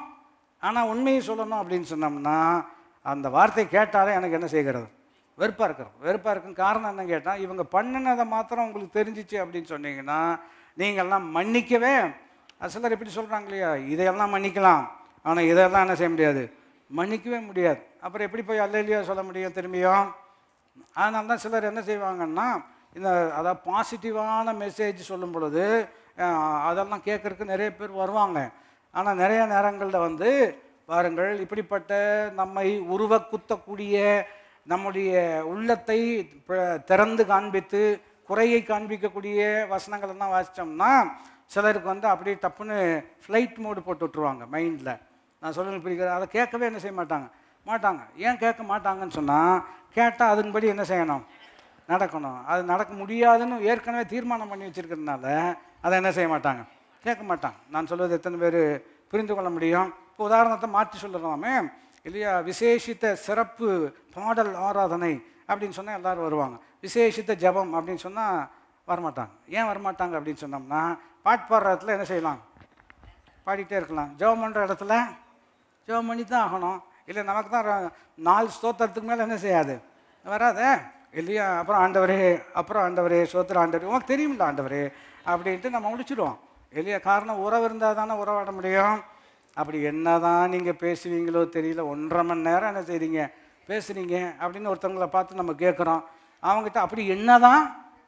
ஆனால் உண்மையை சொல்லணும் அப்படின்னு சொன்னோம்னா அந்த வார்த்தை கேட்டாலே எனக்கு என்ன செய்கிறது? வெறுப்பாக இருக்கிறோம். வெறுப்பாக இருக்கும் காரணம் என்ன கேட்டால், இவங்க பண்ணினதை மாத்திரம் உங்களுக்கு தெரிஞ்சிச்சு அப்படின்னு சொன்னீங்கன்னா நீங்கள்லாம் மன்னிக்கவே. சிலர் எப்படி சொல்கிறாங்க இல்லையா, இதையெல்லாம் மன்னிக்கலாம் ஆனால் இதெல்லாம் என்ன செய்ய முடியாது, மன்னிக்கவே முடியாது. அப்புறம் எப்படி போய் அல்லேலூயா சொல்ல முடியும் திரும்பியும்? அதனால தான் சிலர் என்ன செய்வாங்கன்னா, இந்த அதாவது பாசிட்டிவான மெசேஜ் சொல்லும் பொழுது அதெல்லாம் கேட்குறதுக்கு நிறைய பேர் வருவாங்க. ஆனால் நிறைய நேரங்களில் வந்து பாருங்கள், இப்படிப்பட்ட நம்மை உருவ குத்தக்கூடிய நம்முடைய உள்ளத்தை திறந்து காண்பித்து குறையை காண்பிக்கக்கூடிய வசனங்கள் எல்லாம் வாசித்தோம்னா சிலருக்கு வந்து அப்படியே டப்புன்னு ஃப்ளைட் மோடு போட்டு விட்ருவாங்க மைண்டில். நான் சொல்லுங்க பிடிக்கிறேன், அதை கேட்கவே என்ன செய்ய மாட்டாங்க. ஏன் கேட்க மாட்டாங்கன்னு சொன்னால், கேட்டால் அதன்படி என்ன செய்யணும், நடக்கணும். அது நடக்க முடியாதுன்னு ஏற்கனவே தீர்மானம் பண்ணி வச்சுருக்கிறதுனால அதை என்ன செய்ய மாட்டாங்க, கேட்க மாட்டாங்க. நான் சொல்வது எத்தனை பேர் புரிந்து கொள்ள முடியும்? இப்போ உதாரணத்தை மாற்றி சொல்லலாமே இல்லையா, விசேஷித்த சிறப்பு பாடல் ஆராதனை அப்படின்னு சொன்னால் எல்லோரும் வருவாங்க. விசேஷித்த ஜபம் அப்படின்னு சொன்னால் வரமாட்டாங்க. ஏன் வரமாட்டாங்க அப்படின்னு சொன்னோம்னா, பாட்டு பாடுற இடத்துல என்ன செய்யலாம், பாடிட்டே இருக்கலாம். ஜபம் பண்ணுற இடத்துல ஜபம் பண்ணி தான் ஆகணும். இல்லை நமக்கு தான் 4 ஸ்தோத்திரத்துக்கு மேலே என்ன செய்யாது, வராதே இல்லையா. அப்புறம் ஆண்டவரே ஸ்தோத்திர ஆண்டவரே, உனக்கு தெரியுமில்ல ஆண்டவரே அப்படின்ட்டு நம்ம முடிச்சிடுவோம் இல்லையா. காரணம் உறவு இருந்தால் தானே உறவாட முடியும். அப்படி என்ன தான் நீங்கள் பேசுவீங்களோ தெரியல, 1.5 மணி நேரம் என்ன செய்கிறீங்க, பேசுகிறீங்க அப்படின்னு ஒருத்தவங்களை பார்த்து நம்ம கேட்குறோம். அவங்ககிட்ட அப்படி என்ன தான்,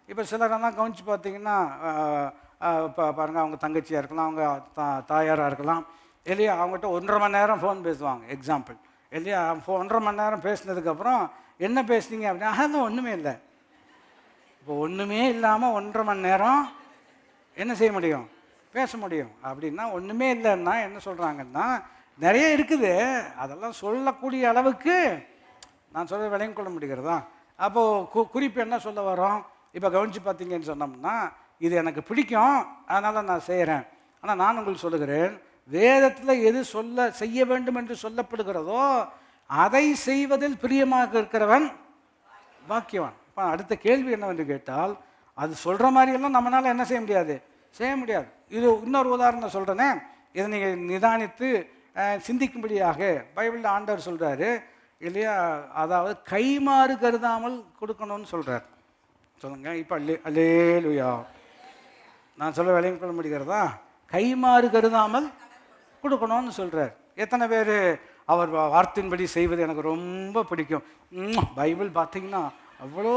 இப்போ சிலரெல்லாம் கவனித்து பார்த்தீங்கன்னா இப்போ பாருங்கள், அவங்க தங்கச்சியாக இருக்கலாம், அவங்க தாயாராக இருக்கலாம் இல்லையா, அவங்ககிட்ட 1.5 மணி நேரம் ஃபோன் பேசுவாங்க எக்ஸாம்பிள் இல்லையா. 1.5 மணி நேரம் பேசினதுக்கப்புறம் என்ன பேசுனீங்க அப்படின்னா, அதெல்லாம் ஒன்றுமே இல்லை. இப்போ ஒன்றுமே இல்லாமல் 1.5 மணி நேரம் என்ன செய்ய முடியும், பேச முடியும். அப்படின்னா ஒன்றுமே இல்லைன்னா என்ன சொல்கிறாங்கன்னா, நிறைய இருக்குது, அதெல்லாம் சொல்லக்கூடிய அளவுக்கு நான் சொல்ல விளங்கி கொள்ள முடிகிறதா. அப்போது குறிப்பு என்ன சொல்ல வரோம், இப்போ கவனித்து பார்த்தீங்கன்னு சொன்னோம்னா, இது எனக்கு பிடிக்கும் அதனால் நான் செய்கிறேன். ஆனால் நான் உங்களுக்கு சொல்லுகிறேன், வேதத்தில் எது செய்ய வேண்டும் என்று சொல்லப்படுகிறதோ அதை செய்வதில் பிரியமாக இருக்கிறவன் பாக்கியவான். இப்போ அடுத்த கேள்வி என்னவென்று கேட்டால், அது சொல்கிற மாதிரியெல்லாம் நம்மளால் என்ன செய்ய முடியாது, செய்ய முடியாது. இது இன்னொரு உதாரணம் சொல்கிறேனே, இதை நீங்கள் நிதானித்து சிந்திக்கும்படியாக பைபிளில் ஆண்டவர் சொல்கிறாரு இல்லையா. அதாவது கைமாறு கருதாமல் கொடுக்கணும்னு சொல்கிறார். சொல்லுங்கள் இப்போ அல்லேலூயா. நான் சொல்ல விளங்கி கொள்ள முடிகிறதா, கைமாறு கருதாமல் கொடுக்கணும்னு சொல்கிறார். எத்தனை பேர் அவர் வார்த்தையின்படி செய்வது எனக்கு ரொம்ப பிடிக்கும், பைபிள் பார்த்தீங்கன்னா அவ்வளோ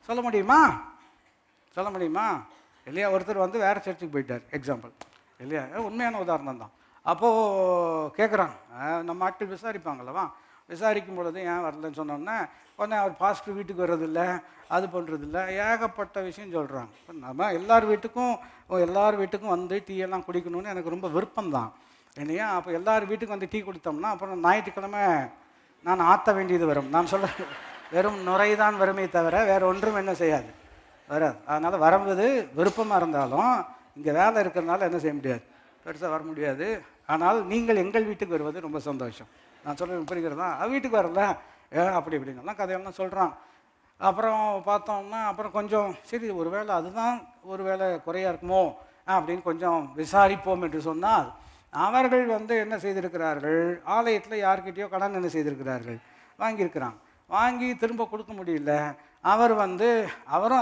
சொல்ல முடியுமா இல்லையா. ஒருத்தர் வந்து வேறு சர்ச்சுக்கு போயிட்டார் எக்ஸாம்பிள் இல்லையா, உண்மையான உதாரணம் தான். அப்போது கேட்குறாங்க, நம்ம ஆட்கள் விசாரிப்பாங்களவா, விசாரிக்கும் பொழுது ஏன் வரலன்னு சொன்னோன்னே உடனே அவர் பாஸ்டர் வீட்டுக்கு வர்றதில்ல, அது பண்ணுறதில்ல, ஏகப்பட்ட விஷயம் சொல்கிறாங்க. நம்ம எல்லார் வீட்டுக்கும் வந்து டீ எல்லாம் குடிக்கணும்னு எனக்கு ரொம்ப விருப்பம்தான் இல்லையா. அப்போ எல்லார் வீட்டுக்கும் வந்து டீ குடித்தோம்னா அப்புறம் ஞாயிற்றுக்கிழமை நான் ஆற்ற வேண்டியது வரும். நான் சொல்ல வெறும் நுரைதான் வருமே தவிர வேறு ஒன்றும் என்ன செய்யாது, வராது. அதனால் வரும்போது விருப்பமாக இருந்தாலும் இங்கே வேலை இருக்கிறதுனால என்ன செய்ய முடியாது, பெருசாக வர முடியாது. ஆனால் நீங்கள் எங்கள் வீட்டுக்கு வருவது ரொம்ப சந்தோஷம். நான் சொல்ல புரிகிறதா, வீட்டுக்கு வரல அப்படி இப்படின்னெல்லாம் கதையெல்லாம் சொல்கிறான். அப்புறம் பார்த்தோம்னா அப்புறம் கொஞ்சம் சரி ஒரு வேளை அதுதான் ஒரு வேளை குறையாக இருக்குமோ அப்படின்னு கொஞ்சம் விசாரிப்போம் என்று சொன்னால், அவர்கள் வந்து என்ன செய்திருக்கிறார்கள், ஆலயத்தில் யார்கிட்டையோ கடன் என்ன செய்திருக்கிறார்கள், வாங்கியிருக்கிறாங்க. வாங்கி திரும்ப கொடுக்க முடியல. அவரும்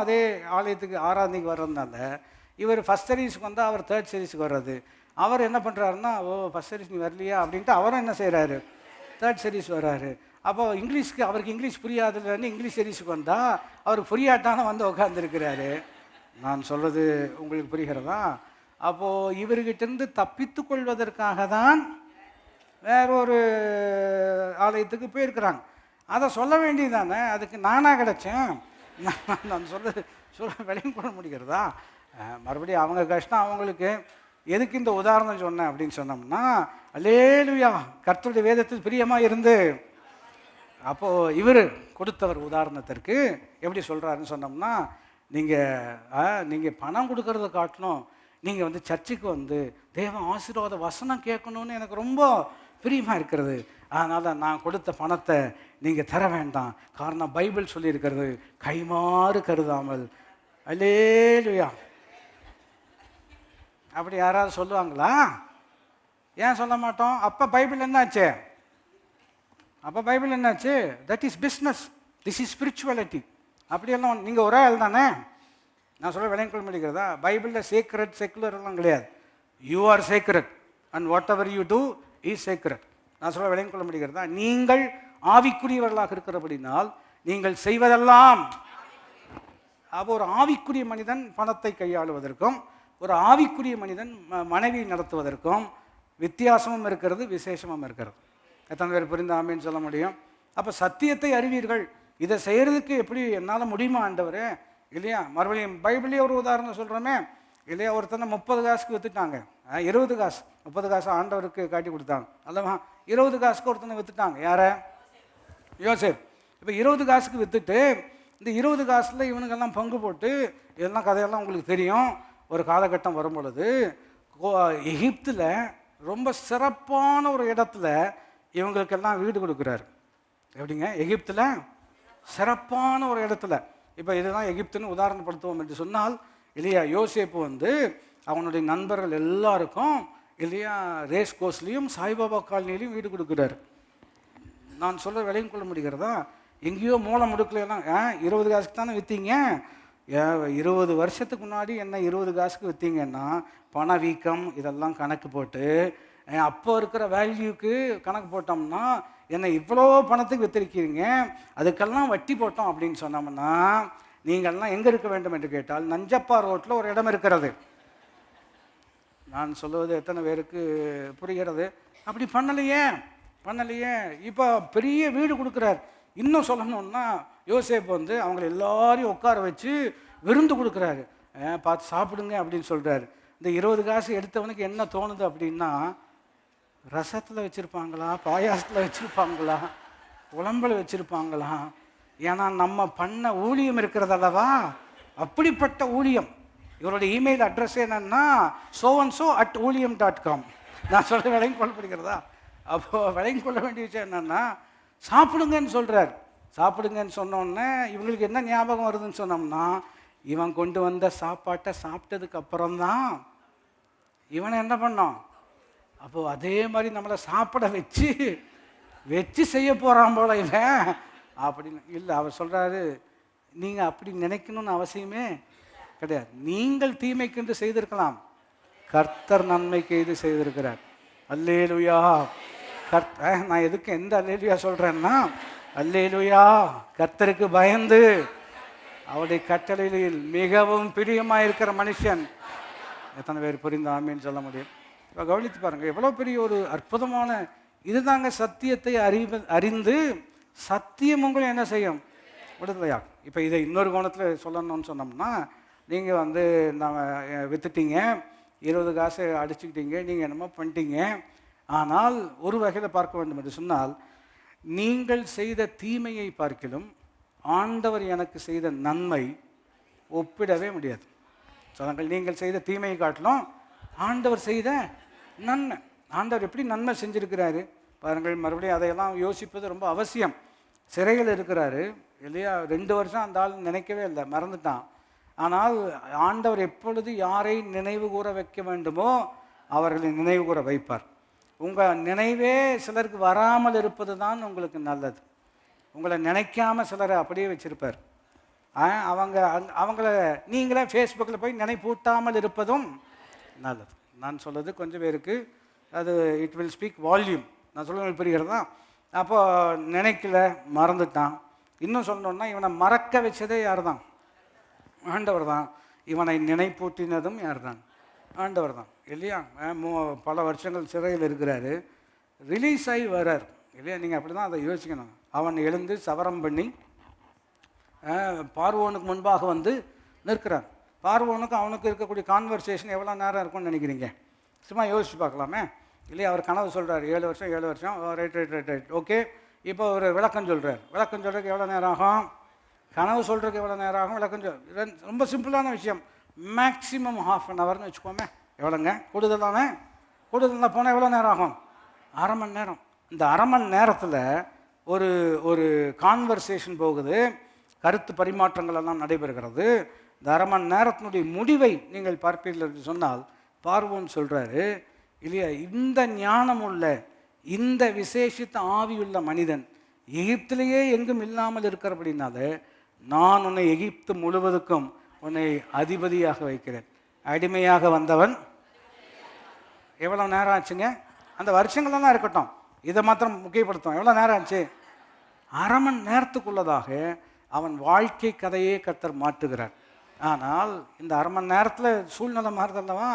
அதே ஆலயத்துக்கு ஆராதனைக்கு வர்றதுனால இவர் ஃபஸ்ட் சர்வீஸுக்கு வந்தால் அவர் தேர்ட் சர்வீஸுக்கு வர்றது. அவர் என்ன பண்ணுறாருன்னா, ஃபஸ்ட் சர்வீஸ் நீ வரலையா அப்படின்ட்டு அவரும் என்ன செய்கிறாரு, தேர்ட் சர்வீஸ் வர்றாரு. அப்போ அவருக்கு இங்கிலீஷ் புரியாதுன்னு இங்கிலீஷ் சர்வீஸுக்கு வந்தால் அவருக்கு புரியாட்டான வந்து உட்காந்துருக்கிறாரு. நான் சொல்கிறது உங்களுக்கு புரிகிறதா. அப்போது இவர்கிட்டருந்து தப்பித்து கொள்வதற்காக தான் வேறொரு ஆலயத்துக்கு போயிருக்கிறாங்க. அதை சொல்ல வேண்டியதானே, அதுக்கு நானாக கிடச்சேன். நான் சொல்ல விளங்கி கொள்ள முடிகிறதா. மறுபடியும் அவங்க கஷ்டம் அவங்களுக்கு. எதுக்கு இந்த உதாரணம் சொன்னேன் அப்படின்னு சொன்னோம்னா, அல்லேலூயா, கர்த்தருடைய வேதத்தில் பிரியமாக இருந்து அப்போது இவர் கொடுத்தவர் உதாரணத்திற்கு எப்படி சொல்கிறாருன்னு சொன்னோம்னா, நீங்கள் பணம் கொடுக்கறத காட்டணும், நீங்கள் வந்து சர்ச்சுக்கு வந்து தேவ ஆசீர்வாத வசனம் கேட்கணுன்னு எனக்கு ரொம்ப பிரியமாக இருக்கிறது. அதனால் நான் கொடுத்த பணத்தை நீங்கள் தர வேண்டாம். காரணம் பைபிள் சொல்லியிருக்கிறது, கைமாறு கருதாமல் அல்லேலூயா. அப்படி யாராவது சொல்லுவாங்களா? ஏன் சொல்ல மாட்டோம்? அப்போ பைபிள் என்னாச்சு? அப்போ பைபிள் என்னாச்சு? That is business, this is spirituality. அப்படியெல்லாம் நீங்கள் ஒரு ஆள் தானே. நான் சொல்ல விளையங்கொள்ள முடிகிறதா? பைபிளில் சீக்ரெட் செக்குலர் எல்லாம் கிடையாது. You are secret and whatever you do is secret. நான் சொல்ல விளையங்கொள்ள முடிகிறதா? நீங்கள் ஆவிக்குரியவர்களாக இருக்கிறபடினால் நீங்கள் செய்வதெல்லாம். அப்போ ஒரு ஆவிக்குரிய மனிதன் பணத்தை கையாளுவதற்கும் ஒரு ஆவிக்குரிய மனிதன் மனைவி நடத்துவதற்கும் வித்தியாசமும் இருக்கிறது, விசேஷமும் இருக்கிறது. எத்தனை பேர் புரிந்த ஆமேன்னு சொல்ல முடியும்? அப்போ சத்தியத்தை அறிவீர்கள். இதை செய்கிறதுக்கு எப்படி என்னால் முடியுமா ஆண்டவரே? இல்லையா? மறுபடியும் பைபிளே ஒரு உதாரணம் சொல்கிறோமே இல்லையா? ஒருத்தனை 30 காசுக்கு விற்றுட்டாங்க. 20 காசு, 30 காசு ஆண்டவருக்கு காட்டி கொடுத்தாங்க அல்லவா? 20 காசுக்கு ஒருத்தனை விற்றுட்டாங்க. யாரை? யோசேப். இப்போ 20 காசுக்கு விற்றுட்டு இந்த 20 காசில் இவனுக்கெல்லாம் பங்கு போட்டு, இதெல்லாம் கதையெல்லாம் உங்களுக்கு தெரியும். ஒரு காலகட்டம் வரும் பொழுது எகிப்தில் ரொம்ப சிறப்பான ஒரு இடத்துல இவங்களுக்கெல்லாம் வீடு கொடுக்குறாரு. எப்படிங்க? எகிப்தில் சிறப்பான ஒரு இடத்துல. இப்போ இதுதான் எகிப்துன்னு உதாரணப்படுத்துவோம் என்று சொன்னால் இல்லையா, யோசேப்பு வந்து அவனுடைய நண்பர்கள் எல்லாருக்கும் இல்லையா ரேஸ் கோர்ஸ்லேயும் சாய்பாபா காலனிலையும் வீடு கொடுக்குறாரு. நான் சொல்ல விலையும் கொள்ள முடிகிறதா? எங்கேயோ மூளை முடுக்கலாம். 20 காசுக்கு தானே விற்றீங்க. 20 வருஷத்துக்கு முன்னாடி என்ன 20 காசுக்கு விற்றீங்கன்னா பணவீக்கம் இதெல்லாம் கணக்கு போட்டு அப்போ இருக்கிற வேல்யூக்கு கணக்கு போட்டோம்னா என்ன இவ்வளோ பணத்துக்கு வித்திருக்கீங்க, அதுக்கெல்லாம் வட்டி போட்டோம் அப்படின்னு சொன்னோம்னா நீங்கள்லாம் எங்கே இருக்க வேண்டும் என்று கேட்டால் நஞ்சப்பா ரோட்டில் ஒரு இடம் இருக்கிறது. நான் சொல்லுவது எத்தனை பேருக்கு புரிகிறது? அப்படி பண்ணலையே. இப்போ பெரிய வீடு கொடுக்குறார். இன்னும் சொல்லணும்னா யோசேப்பு வந்து அவங்கள எல்லாரையும் உட்கார வச்சு விருந்து கொடுக்குறாரு. பார்த்து சாப்பிடுங்க அப்படின்னு சொல்கிறாரு. இந்த 20 காசு எடுத்தவனுக்கு என்ன தோணுது அப்படின்னா, ரசத்தில் வச்சுருப்பாங்களா, பாயாசத்தில் வச்சுருப்பாங்களா, குழம்பில் வச்சுருப்பாங்களா? ஏன்னா நம்ம பண்ண ஊழியம் இருக்கிறதல்லவா, அப்படிப்பட்ட ஊழியம். இவருடைய இமெயில் அட்ரஸ் என்னன்னா soandso@uliam.com. நான் சொல்ல விலையும் கொள்ளப்படுகிறதா? அப்போது விலையும் கொள்ள வேண்டிய விஷயம் என்னென்னா, சாப்பிடுங்கன்னு சொல்கிறார். சாப்பிடுங்கன்னு சொன்னோன்னே இவங்களுக்கு என்ன ஞாபகம் வருதுன்னு சொன்னோம்னா, இவன் கொண்டு வந்த சாப்பாட்டை சாப்பிட்டதுக்கு அப்புறம்தான் இவனை என்ன பண்ணோம். அப்போது அதே மாதிரி நம்மளை சாப்பிட வச்சு செய்ய போகிறான் போல இவன் அப்படின்னு. இல்லை, அவர் சொல்கிறாரு, நீங்கள் அப்படி நினைக்கணும்னு அவசியமே கிடையாது. நீங்கள் தீமைக்கு செய்திருக்கலாம், கர்த்தர் நன்மைக்கு இது செய்திருக்கிறார். அல்லேலூயா. நான் எதுக்கு எந்த அல்லேலூயா சொல்கிறேன்னா, அல்லேலூயா, கர்த்தருக்கு பயந்து அவருடைய கட்டளையில் மிகவும் பிரியமாக இருக்கிற மனுஷன். எத்தனை பேர் புரிந்த ஆமீன்னு சொல்ல முடியும்? இப்போ கவனித்து பாருங்கள், எவ்வளோ பெரிய ஒரு அற்புதமான இதுதாங்க. சத்தியத்தை அறிந்து சத்தியம் உங்களை என்ன செய்யும்? விடுதலையா. இப்போ இதை இன்னொரு கோணத்தில் சொல்லணும்னு சொன்னோம்னா, நீங்கள் வந்து நம்ம விற்றுட்டீங்க, 20 காசு அடிச்சுக்கிட்டீங்க, நீங்கள் என்னமோ பண்ணிட்டீங்க. ஆனால் ஒரு வகையில் பார்க்க வேண்டும் என்று சொன்னால், நீங்கள் செய்த தீமையை பார்க்கிலும் ஆண்டவர் எனக்கு செய்த நன்மை ஒப்பிடவே முடியாது. சொல்லுங்கள், நீங்கள் செய்த தீமையை காட்டிலும் ஆண்டவர் செய்த நன்மை. ஆண்டவர் எப்படி நன்மை செஞ்சுருக்கிறாரு பாருங்கள். மறுபடியும் அதையெல்லாம் யோசிப்பது ரொம்ப அவசியம். சிறையில் இருக்கிறாரு இல்லையா, 2 வருஷம் அந்த ஆள் நினைக்கவே இல்லை, மறந்துட்டான். ஆனால் ஆண்டவர் எப்பொழுது யாரை நினைவு கூற வைக்க வேண்டுமோ அவர்களை நினைவு கூற வைப்பார். உங்கள் நினைவே சிலருக்கு வராமல் இருப்பது தான் உங்களுக்கு நல்லது. உங்களை நினைக்காமல் சிலரை அப்படியே வச்சுருப்பார். அவங்கள நீங்களே ஃபேஸ்புக்கில் போய் நினைப்பூட்டாமல் இருப்பதும் நல்லது. நான் சொல்வது கொஞ்சம் பேருக்கு அது இட் வில் ஸ்பீக் வால்யூம். நான் சொல்ல புரிகிறதா? அப்போ நினைக்கல, மறந்துட்டான். இன்னும் சொல்லணுன்னா, இவனை மறக்க வச்சதே யார் தான்? ஆண்டவர் தான். இவனை நினைப்பூட்டினதும் யார் தான்? ஆண்டவர் தான் இல்லையா. பல வருஷங்கள் சிறையில் இருக்கிறாரு, ரிலீஸ் ஆகி வர்றார் இல்லையா. நீங்கள் அப்படி தான் அதை யோசிக்கணும். அவன் எழுந்து சவரம் பண்ணி பார்வோனுக்கு முன்பாக வந்து நிற்கிறான். பார்வோனுக்கு அவனுக்கு இருக்கக்கூடிய கான்வர்சேஷன் எவ்வளோ நேரம் இருக்கும்னு நினைக்கிறீங்க? சும்மா யோசிச்சு பார்க்கலாமே இல்லையா. அவர் கனவு சொல்கிறார், 7 வருஷம். Right okay. இப்போ ஒரு விளக்கம் சொல்கிறதுக்கு எவ்வளோ நேரம் ஆகும்? கனவு சொல்கிறதுக்கு எவ்வளோ நேரம் ஆகும்? விளக்கம் ரொம்ப சிம்பிளான விஷயம். மேக்ஸிமம் ½ அன் ஹவர்னு வச்சுக்கோமே. எவ்வளோங்க? கூடுதலாக போனால் எவ்வளோ நேரம் ஆகும்? 1/2 மணி நேரம். இந்த 1/2 மணி நேரத்தில் ஒரு கான்வர்சேஷன் போகுது, கருத்து பரிமாற்றங்கள் எல்லாம் நடைபெறுகிறது. இந்த அரை மணி நேரத்தினுடைய முடிவை நீங்கள் பார்ப்பீர்கள் என்று சொன்னால் பார்வோன் சொல்கிறாரு இல்லையா, இந்த ஞானம் உள்ள இந்த விசேஷித்த ஆவியுள்ள மனிதன் எகிப்திலேயே எங்கும் இல்லாமல் இருக்கிறபடினால நான் உன்னை எகிப்து முழுவதுக்கும் உன்னை அதிபதியாக வைக்கிறேன். அடிமையாக வந்தவன் எவ்வளோ நேரம் ஆச்சுங்க? அந்த வருஷங்கள்லாம் இருக்கட்டும், இதை மாத்திரம் முக்கியப்படுத்தும். எவ்வளோ நேரம் ஆச்சு? அரை மணி நேரத்துக்குள்ளதாக அவன் வாழ்க்கை கதையே கர்த்தர் மாற்றுகிறார். ஆனால் இந்த அரை மணி நேரத்தில் சூழ்நிலை மாறுதல்லவா?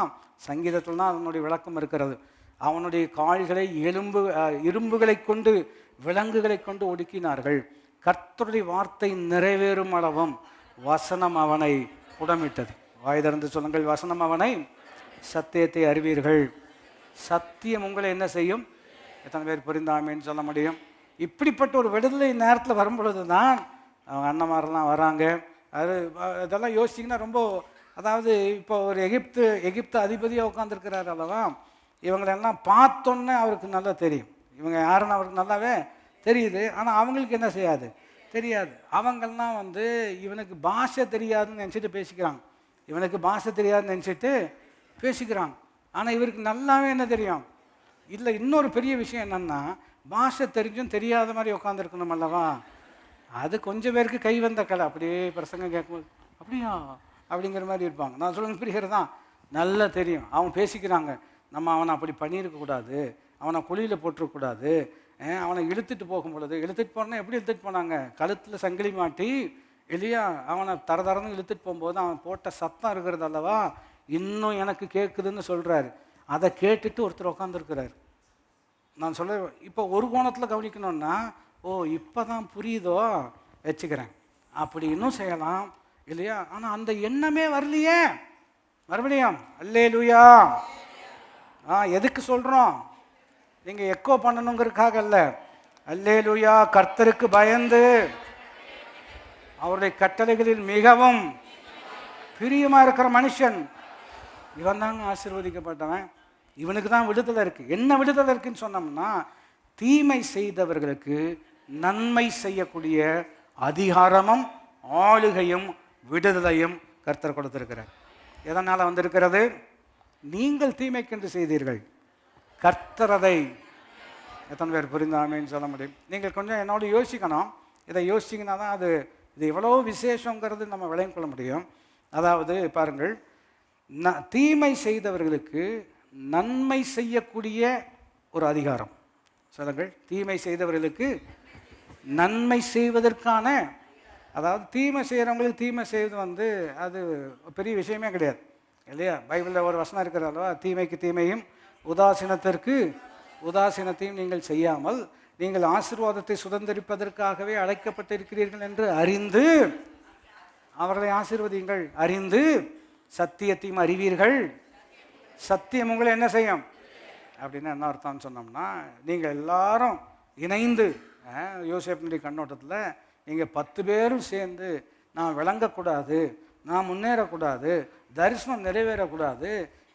சங்கீதத்தில் தான் அதனுடைய விளக்கம் இருக்கிறது. அவனுடைய கால்களை இரும்புகளை கொண்டு விலங்குகளை கொண்டு ஒடுக்கினார்கள். கர்த்தருடைய வார்த்தை நிறைவேறும் அளவும் வசனம் அவனை புடமிட்டது. வாய் திறந்து சொல்லுங்கள், வசனம் அவனை சத்தியத்தை அறிவீர்கள். சத்தியம் உங்களை என்ன செய்யும்? எத்தனை பேர் புரிந்தாமேன்னு சொல்ல முடியும்? இப்படிப்பட்ட ஒரு விடுதலை நேரத்தில் வரும் பொழுது தான் அவங்க அண்ணன்மாரெல்லாம் வராங்க. இதெல்லாம் யோசிச்சிங்கன்னா ரொம்ப, அதாவது இப்போ ஒரு எகிப்து அதிபதியாக உட்காந்துருக்கிறார் அல்லவா, இவங்களெல்லாம் பார்த்தோன்னே அவருக்கு நல்லா தெரியும். இவங்க யாருன்னு அவருக்கு நல்லாவே தெரியுது. ஆனால் அவங்களுக்கு என்ன செய்யாது? தெரியாது. அவங்கெல்லாம் இவனுக்கு பாஷை தெரியாதுன்னு நினச்சிட்டு பேசிக்கிறாங்க. இவனுக்கு பாஷை தெரியாதுன்னு நினச்சிட்டு பேசிக்கிறாங்க. ஆனால் இவருக்கு நல்லாவே என்ன தெரியும்? இல்லை, இன்னொரு பெரிய விஷயம் என்னென்னா, பாஷை தெரிஞ்சும் தெரியாத மாதிரி உட்காந்துருக்கணும் அல்லவா. அது கொஞ்சம் பேருக்கு கை வந்த கலை. அப்படியே பிரசங்கம் கேட்கும்போது அப்படியா அப்படிங்கிற மாதிரி இருப்பாங்க. நான் சொல்லுங்க புரிகிறதா? நல்லா தெரியும். அவங்க பேசிக்கிறாங்க, நம்ம அவனை அப்படி பண்ணியிருக்கக்கூடாது, அவனை குழியில் போட்டிருக்கக்கூடாது, அவனை இழுத்துட்டு போகும் பொழுது இழுத்துட்டு போனால் எப்படி இழுத்துட்டு போனாங்க? கழுத்தில் சங்கிலி மாட்டி இல்லையா, அவனை தரன்னு இழுத்துட்டு போகும்போது அவன் போட்ட சத்தம் இருக்கிறது அல்லவா இன்னும் எனக்கு கேட்குதுன்னு சொல்கிறாரு. அதை கேட்டுட்டு ஒருத்தர் உட்காந்துருக்கிறார். நான் சொல்ல இப்போ ஒரு கோணத்தில் கவனிக்கணும்னா, ஓ இப்போ தான் புரியுதோ வச்சுக்கிறேன், அப்படி இன்னும் செய்யலாம் இல்லையா. ஆனால் அந்த எண்ணமே வரலையே. மறுபடியும் அல்லேலூயா. எதுக்கு சொல்கிறோம்? நீங்கள் எக்கோ பண்ணணுங்கிறதுக்காக அல்ல. அல்லேலூயா. கர்த்தருக்கு பயந்து அவருடைய கட்டளைகளில் மிகவும் பிரியமாக இருக்கிற மனுஷன் இவன் தாங்க ஆசீர்வதிக்கப்பட்டவன். இவனுக்கு தான் விடுதலை இருக்குது. என்ன விடுதலை இருக்குன்னு சொன்னோம்னா, தீமை செய்தவர்களுக்கு நன்மை செய்யக்கூடிய அதிகாரமும் ஆளுகையும் விடுதலையும் கர்த்தர் கொடுத்திருக்கிறார். எதனால் வந்திருக்கிறது? நீங்கள் தீமைக்கென்று செய்தீர்கள், கர்த்தர் அதை. எத்தனை பேர் புரிந்தாமேன்னு சொல்ல முடியும்? நீங்கள் கொஞ்சம் என்னோட யோசிக்கணும். இதை யோசிச்சிங்கன்னா தான் இது எவ்வளோ விசேஷங்கிறது நம்ம விளங்கிக் கொள்ள முடியும். அதாவது பாருங்கள், தீமை செய்தவர்களுக்கு நன்மை செய்யக்கூடிய ஒரு அதிகாரம். சொல்லுங்கள், தீமை செய்தவர்களுக்கு நன்மை செய்வதற்கான, அதாவது தீமை செய்கிறவங்களுக்கு தீமை செய்வது அது பெரிய விஷயமே கிடையாது இல்லையா. பைபிளில் ஒரு வசனம் இருக்கிறது அல்லவா, தீமைக்கு தீமையும் உதாசீனத்திற்கு உதாசீனத்தையும் நீங்கள் செய்யாமல் நீங்கள் ஆசீர்வாதத்தை சுதந்திரிப்பதற்காகவே அழைக்கப்பட்டிருக்கிறீர்கள் என்று அறிந்து அவர்களை ஆசீர்வதியுங்கள். அறிந்து சத்தியத்தையும் அறிவீர்கள், சத்தியம் உங்களை என்ன செய்யும் அப்படின்னு என்ன அர்த்தம்னு சொன்னோம்னா, நீங்கள் எல்லாரும் இணைந்து யோசேப்பினுடைய கண்ணோட்டத்தில் நீங்கள் 10 பேரும் சேர்ந்து நான் விளங்கக்கூடாது, நான் முன்னேறக்கூடாது, தரிசனம் நிறைவேறக்கூடாது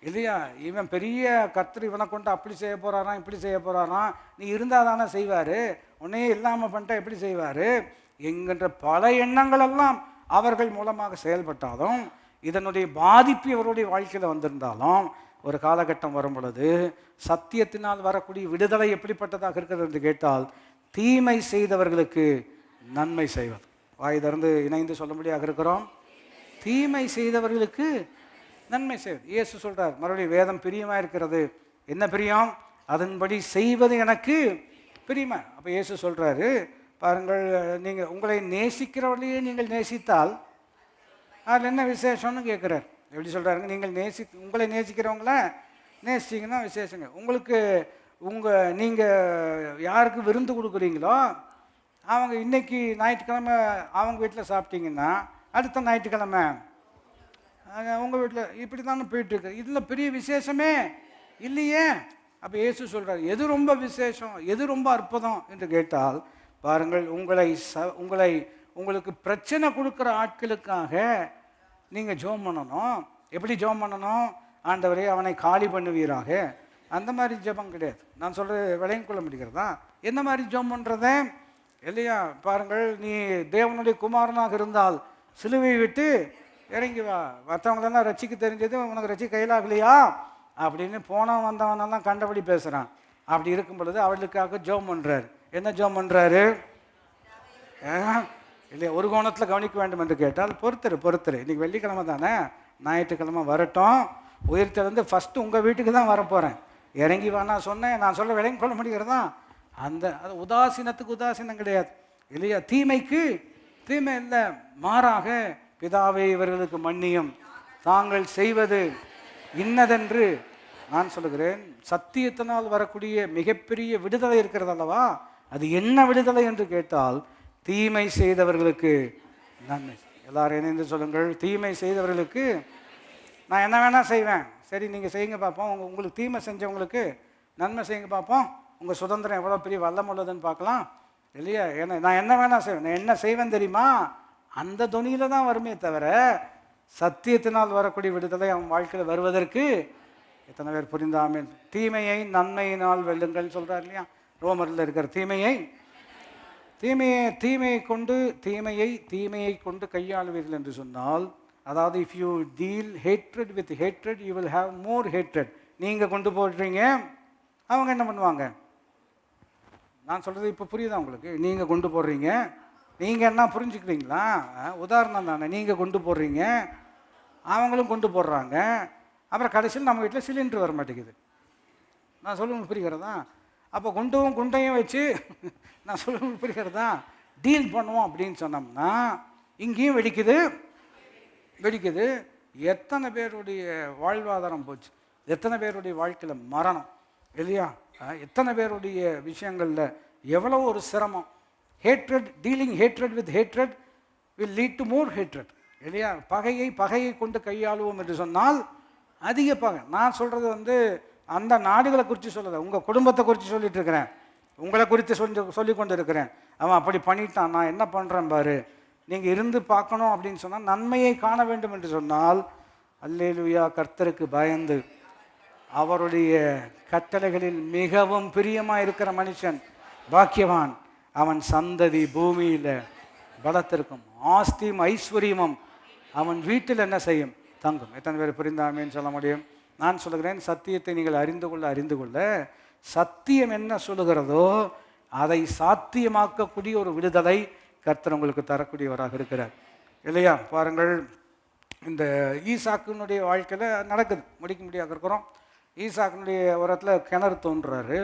இல்லையா, இவன் பெரிய கர்த்தர் இவனை கொண்டு அப்படி செய்ய போகிறாராம் இப்படி செய்ய போகிறாராம், நீ இருந்தால் தானே செய்வார், உன்னையே இல்லாமல் பண்ணிட்டா எப்படி செய்வார் என்கின்ற பல எண்ணங்களெல்லாம் அவர்கள் மூலமாக செயல்பட்டாலும், இதனுடைய பாதிப்பு இவருடைய வாழ்க்கையில் வந்திருந்தாலும், ஒரு காலகட்டம் வரும் பொழுது சத்தியத்தினால் வரக்கூடிய விடுதலை எப்படிப்பட்டதாக இருக்கிறது என்று கேட்டால், தீமை செய்தவர்களுக்கு நன்மை செய்வது. வாய் திறந்து இணைந்து சொல்லும்படியாக இருக்கிறோம். தீமை செய்தவர்களுக்கு நன்மை செய்வது. இயேசு சொல்கிறார், மறுபடியும் வேதம் பிரியமாக இருக்கிறது. என்ன பிரியம்? அதன்படி செய்வது எனக்கு பிரியமா. அப்போ இயேசு சொல்கிறாரு, பாருங்கள், நீங்கள் உங்களை நேசிக்கிறவர்களையே நீங்கள் நேசித்தால் அதில் என்ன விசேஷம்னு கேட்குறார். எப்படி சொல்கிறாருங்க? நீங்கள் உங்களை நேசிக்கிறவங்கள நேசிச்சிங்கன்னா விசேஷங்க. நீங்கள் யாருக்கு விருந்து கொடுக்குறீங்களோ அவங்க இன்றைக்கி ஞாயிற்றுக்கிழமை அவங்க வீட்டில் சாப்பிட்டீங்கன்னா அடுத்த ஞாயிற்றுக்கிழமை உங்கள் வீட்டில் இப்படி தானே போயிட்டுருக்கு. இதில் பெரிய விசேஷமே இல்லையே. அப்போ இயேசு சொல்கிறார், எது ரொம்ப விசேஷம், எது ரொம்ப அற்புதம் என்று கேட்டால், பாருங்கள், உங்களுக்கு பிரச்சனை கொடுக்குற ஆட்களுக்காக நீங்கள் ஜெபம் பண்ணணும். எப்படி ஜெபம் பண்ணணும்? ஆண்டவரே அவனை காலி பண்ணுவீராக. அந்த மாதிரி ஜெபம் கிடையாது. நான் சொல்கிறது விளங்கிக் கொள்ள முடிகிறதா? என்ன மாதிரி ஜெபம் பண்ணுறத இல்லையா? பாருங்கள், நீ தேவனுடைய குமாரனாக இருந்தால் சிலுவை விட்டு இறங்கி வா, மற்றவங்களெல்லாம் ரட்சிக்க தெரிஞ்சது, உனக்கு ரட்சி கையில் ஆகலையா அப்படின்னு போனவன் வந்தவனெல்லாம் கண்டபடி பேசுகிறான். அப்படி இருக்கும் பொழுது அவளுக்காக ஜெபம் பண்ணுறாரு. என்ன ஜெபம் பண்ணுறாரு? இல்லையா, ஒரு கோணத்தில் கவனிக்க வேண்டும் என்று கேட்டால் பொறுத்தரு. இன்றைக்கி வெள்ளிக்கிழமை தானே, ஞாயிற்றுக்கிழமை வரட்டும், உயிர்த்தெழுந்து ஃபஸ்ட்டு உங்கள் வீட்டுக்கு தான் வரப்போகிறேன். இறங்கி வா நான் சொன்னேன், நான் சொல்ல விளங்கி கொள்ள முடிகிறதா? அது உதாசீனத்துக்கு உதாசீனம் கிடையாது இல்லையா. தீமைக்கு தீமை இல்லை, மாறாக பிதாவே இவர்களுக்கு மன்னியும், தாங்கள் செய்வது இன்னதென்று நான் சொல்லுகிறேன். சத்தியத்தினால் வரக்கூடிய மிகப்பெரிய விடுதலை இருக்கிறது அல்லவா, அது என்ன விடுதலை என்று கேட்டால், தீமை செய்தவர்களுக்கு நன்மை. எல்லாரும் இணைந்து சொல்லுங்கள், தீமை செய்தவர்களுக்கு நான் என்ன வேணால் செய்வேன். சரி, நீங்கள் செய்யுங்க பார்ப்போம். உங்களுக்கு தீமை செஞ்சவங்களுக்கு நன்மை செய்யுங்க பார்ப்போம். உங்கள் சுதந்திரம் எவ்வளோ பெரிய வல்லம் உள்ளதுன்னு பார்க்கலாம் இல்லையா. ஏன்னா நான் என்ன வேணால் செய்வேன். நான் என்ன செய்வேன் தெரியுமா? அந்த துணியில் தான் வருமே தவிர, சத்தியத்தினால் வரக்கூடிய விடுதலை அவன் வாழ்க்கையில் வருவதற்கு எத்தனை பேர் புரிந்தாமே. தீமையை நன்மையினால் வெல்லுங்கள் சொல்கிறார் இல்லையா, ரோமரில் இருக்கிற தீமையை கொண்டு கையாளுவீர்கள் என்று சொன்னால், அதாவது if you deal hatred with hatred you will have more hatred. நீங்கள் கொண்டு போடுறீங்க, அவங்க என்ன பண்ணுவாங்க? நான் சொல்கிறது இப்போ புரியுதா உங்களுக்கு? நீங்கள் கொண்டு போடுறீங்க, நீங்கள் என்ன புரிஞ்சுக்கிறீங்களா? உதாரணம் தானே, நீங்கள் கொண்டு போடுறீங்க, அவங்களும் கொண்டு போடுறாங்க. அப்புறம் கடைசியில் நம்ம வீட்டில் சிலிண்டர் வர மாட்டேங்குது. நான் சொல்லுங்க புரிகிறதா? அப்போ குண்டையும் வச்சு நான் சொல்லுங்க புரிகிறதா, டீல் பண்ணுவோம் அப்படின்னு சொன்னோம்னா இங்கேயும் வெடிக்குது. எத்தனை பேருடைய வாழ்வாதாரம் போச்சு, எத்தனை பேருடைய வாழ்க்கையில் மரணம் இல்லையா, எத்தனை பேருடைய விஷயங்களில் எவ்வளோ ஒரு சிரமம். Dealing hatred with hatred will lead to more hatred இல்லையா. பகையை கொண்டு கையாளுவோம் என்று சொன்னால் அதிக பகை. நான் சொல்கிறது அந்த நாடுகளை குறித்து சொல்லலை, உங்கள் குடும்பத்தை குறித்து சொல்லிட்டு இருக்கிறேன், உங்களை குறித்து சொல்லி கொண்டு இருக்கிறேன். அவன் அப்படி பண்ணிட்டான், நான் என்ன பண்ணுறேன் பாரு. நீங்கள் இருந்து பார்க்கணும் அப்படின்னு சொன்னால், நன்மையை காண வேண்டும் என்று சொன்னால், அல்லேலூயா, கர்த்தருக்கு பயந்து அவருடைய கட்டளைகளில் மிகவும் பிரியமாக இருக்கிற மனுஷன் பாக்கியவான். அவன் சந்ததி பூமியில் பலத்திற்கும் ஆஸ்தியும் ஐஸ்வர்யமும் அவன் வீட்டில் என்ன செய்யும்? தங்கும். எத்தனை பேர் புரிந்தாமேன்னு சொல்ல முடியும்? நான் சொல்லுகிறேன், சத்தியத்தை நீங்கள் அறிந்து கொள்ள சத்தியம் என்ன சொல்லுகிறதோ அதை சாத்தியமாக்கக்கூடிய ஒரு விடுதலை கர்த்தர் உங்களுக்கு தரக்கூடியவராக இருக்கிறார் இல்லையா. பாருங்கள், இந்த ஈசாக்கினுடைய வாழ்க்கையில் நடக்குது, முடிக்க முடியாது இருக்கிறோம். ஈசாக்கினுடைய ஒரு இடத்துல கிணறு தோன்றுறாரு,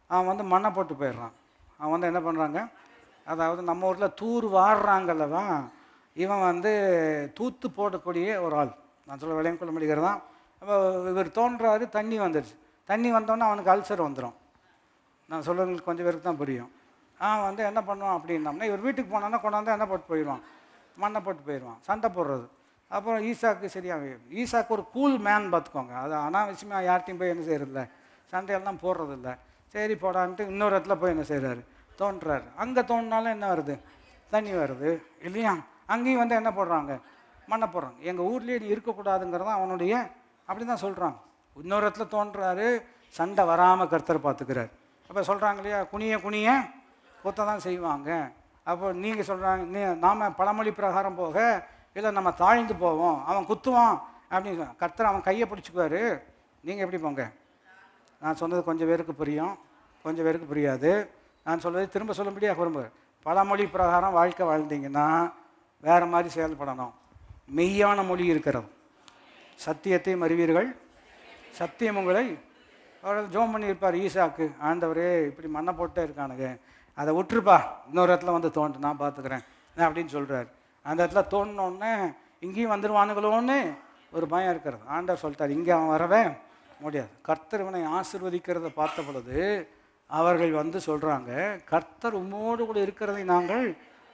அவன் மண்ணை போட்டு போயிடுறான். அவன் என்ன பண்ணுறாங்க, அதாவது நம்ம ஊரில் தூர் வாடுறாங்கல்லவா, இவன் தூத்து போடக்கூடிய ஒரு ஆள். நான் சொல்ல விளையம் கொள்ள முடிகிறதான். அப்போ இவர் தோன்றாரு, தண்ணி வந்துடுச்சு. தண்ணி வந்தோன்னே அவனுக்கு அல்சர் வந்துடும். நான் சொல்கிறவங்களுக்கு கொஞ்சம் பேருக்கு தான் புரியும். என்ன பண்ணுவான் அப்படின்னம்னா, இவர் வீட்டுக்கு போனோன்னா கொண்டாந்து என்ன போட்டு போயிடுவான், மண்ணை போட்டு போயிடுவான். சண்டை போடுறது. அப்புறம் ஈசாக்கு சரியாக, ஈசாக்கு ஒரு கூல் மேன் பார்த்துக்கோங்க. அது அனாவசியமாக யார்ட்டையும் போய் என்ன செய்யறதில்ல, சண்டையெல்லாம் போடுறதில்ல. சரி போடான்ட்டு இன்னொரு இடத்துல போய் என்ன செய்கிறாரு, தோன்றுறாரு. அங்கே தோண்டினாலும் என்ன வருது, தண்ணி வருது இல்லையா. அங்கேயும் என்ன போடுறாங்க, மண்ணை போடுறாங்க. எங்கள் ஊர்லேயே நீ இருக்கக்கூடாதுங்கிறதான் அவனுடைய, அப்படி தான் சொல்கிறாங்க. இன்னொரு இடத்துல தோன்றுறாரு, சண்டை வராமல் கர்த்தர் பார்த்துக்கிறார். அப்போ சொல்கிறாங்க இல்லையா, குனிய கொத்த தான் செய்வாங்க. அப்போ நீங்கள் சொல்கிறாங்க, நாம் பழமொழி பிரகாரம் போக இல்லை நம்ம தாழ்ந்து போவோம், அவன் குத்துவான் அப்படின்னு கர்த்தர் அவன் கையை பிடிச்சிக்குவார். நீங்கள் எப்படி போங்க? நான் சொன்னது கொஞ்சம் பேருக்கு புரியும், கொஞ்சம் பேருக்கு புரியாது. நான் சொல்வது திரும்ப சொல்லும்படியாக விரும்புகிறேன். பழமொழி பிரகாரம் வாழ்க்கை வாழ்ந்தீங்கன்னா வேறு மாதிரி செயல்படணும். மெய்யான மொழி இருக்கிறது, சத்தியத்தையும் அறிவீர்கள், சத்தியம் உங்களை. அவர் ஜோம் பண்ணியிருப்பார் ஈசாக்கு, ஆண்டவரே இப்படி மண்ணை போட்டே இருக்கானுங்க, அதை விட்டுருப்பா, இன்னொரு இடத்துல தோண்டு, நான் பார்த்துக்கிறேன் அப்படின்னு சொல்கிறார். அந்த இடத்துல தோணுன்னொன்னே இங்கேயும் வந்துடுவானுங்களோன்னு ஒரு பயம் இருக்கிறது. ஆண்டவர் சொல்லிட்டார், இங்கே அவன் வரவே முடியாது. கர்த்தர் இவனை ஆசீர்வதிக்கிறத பார்த்த பொழுது அவர்கள் சொல்கிறாங்க, கர்த்தர் உம்மோடு கூட இருக்கிறதை நாங்கள்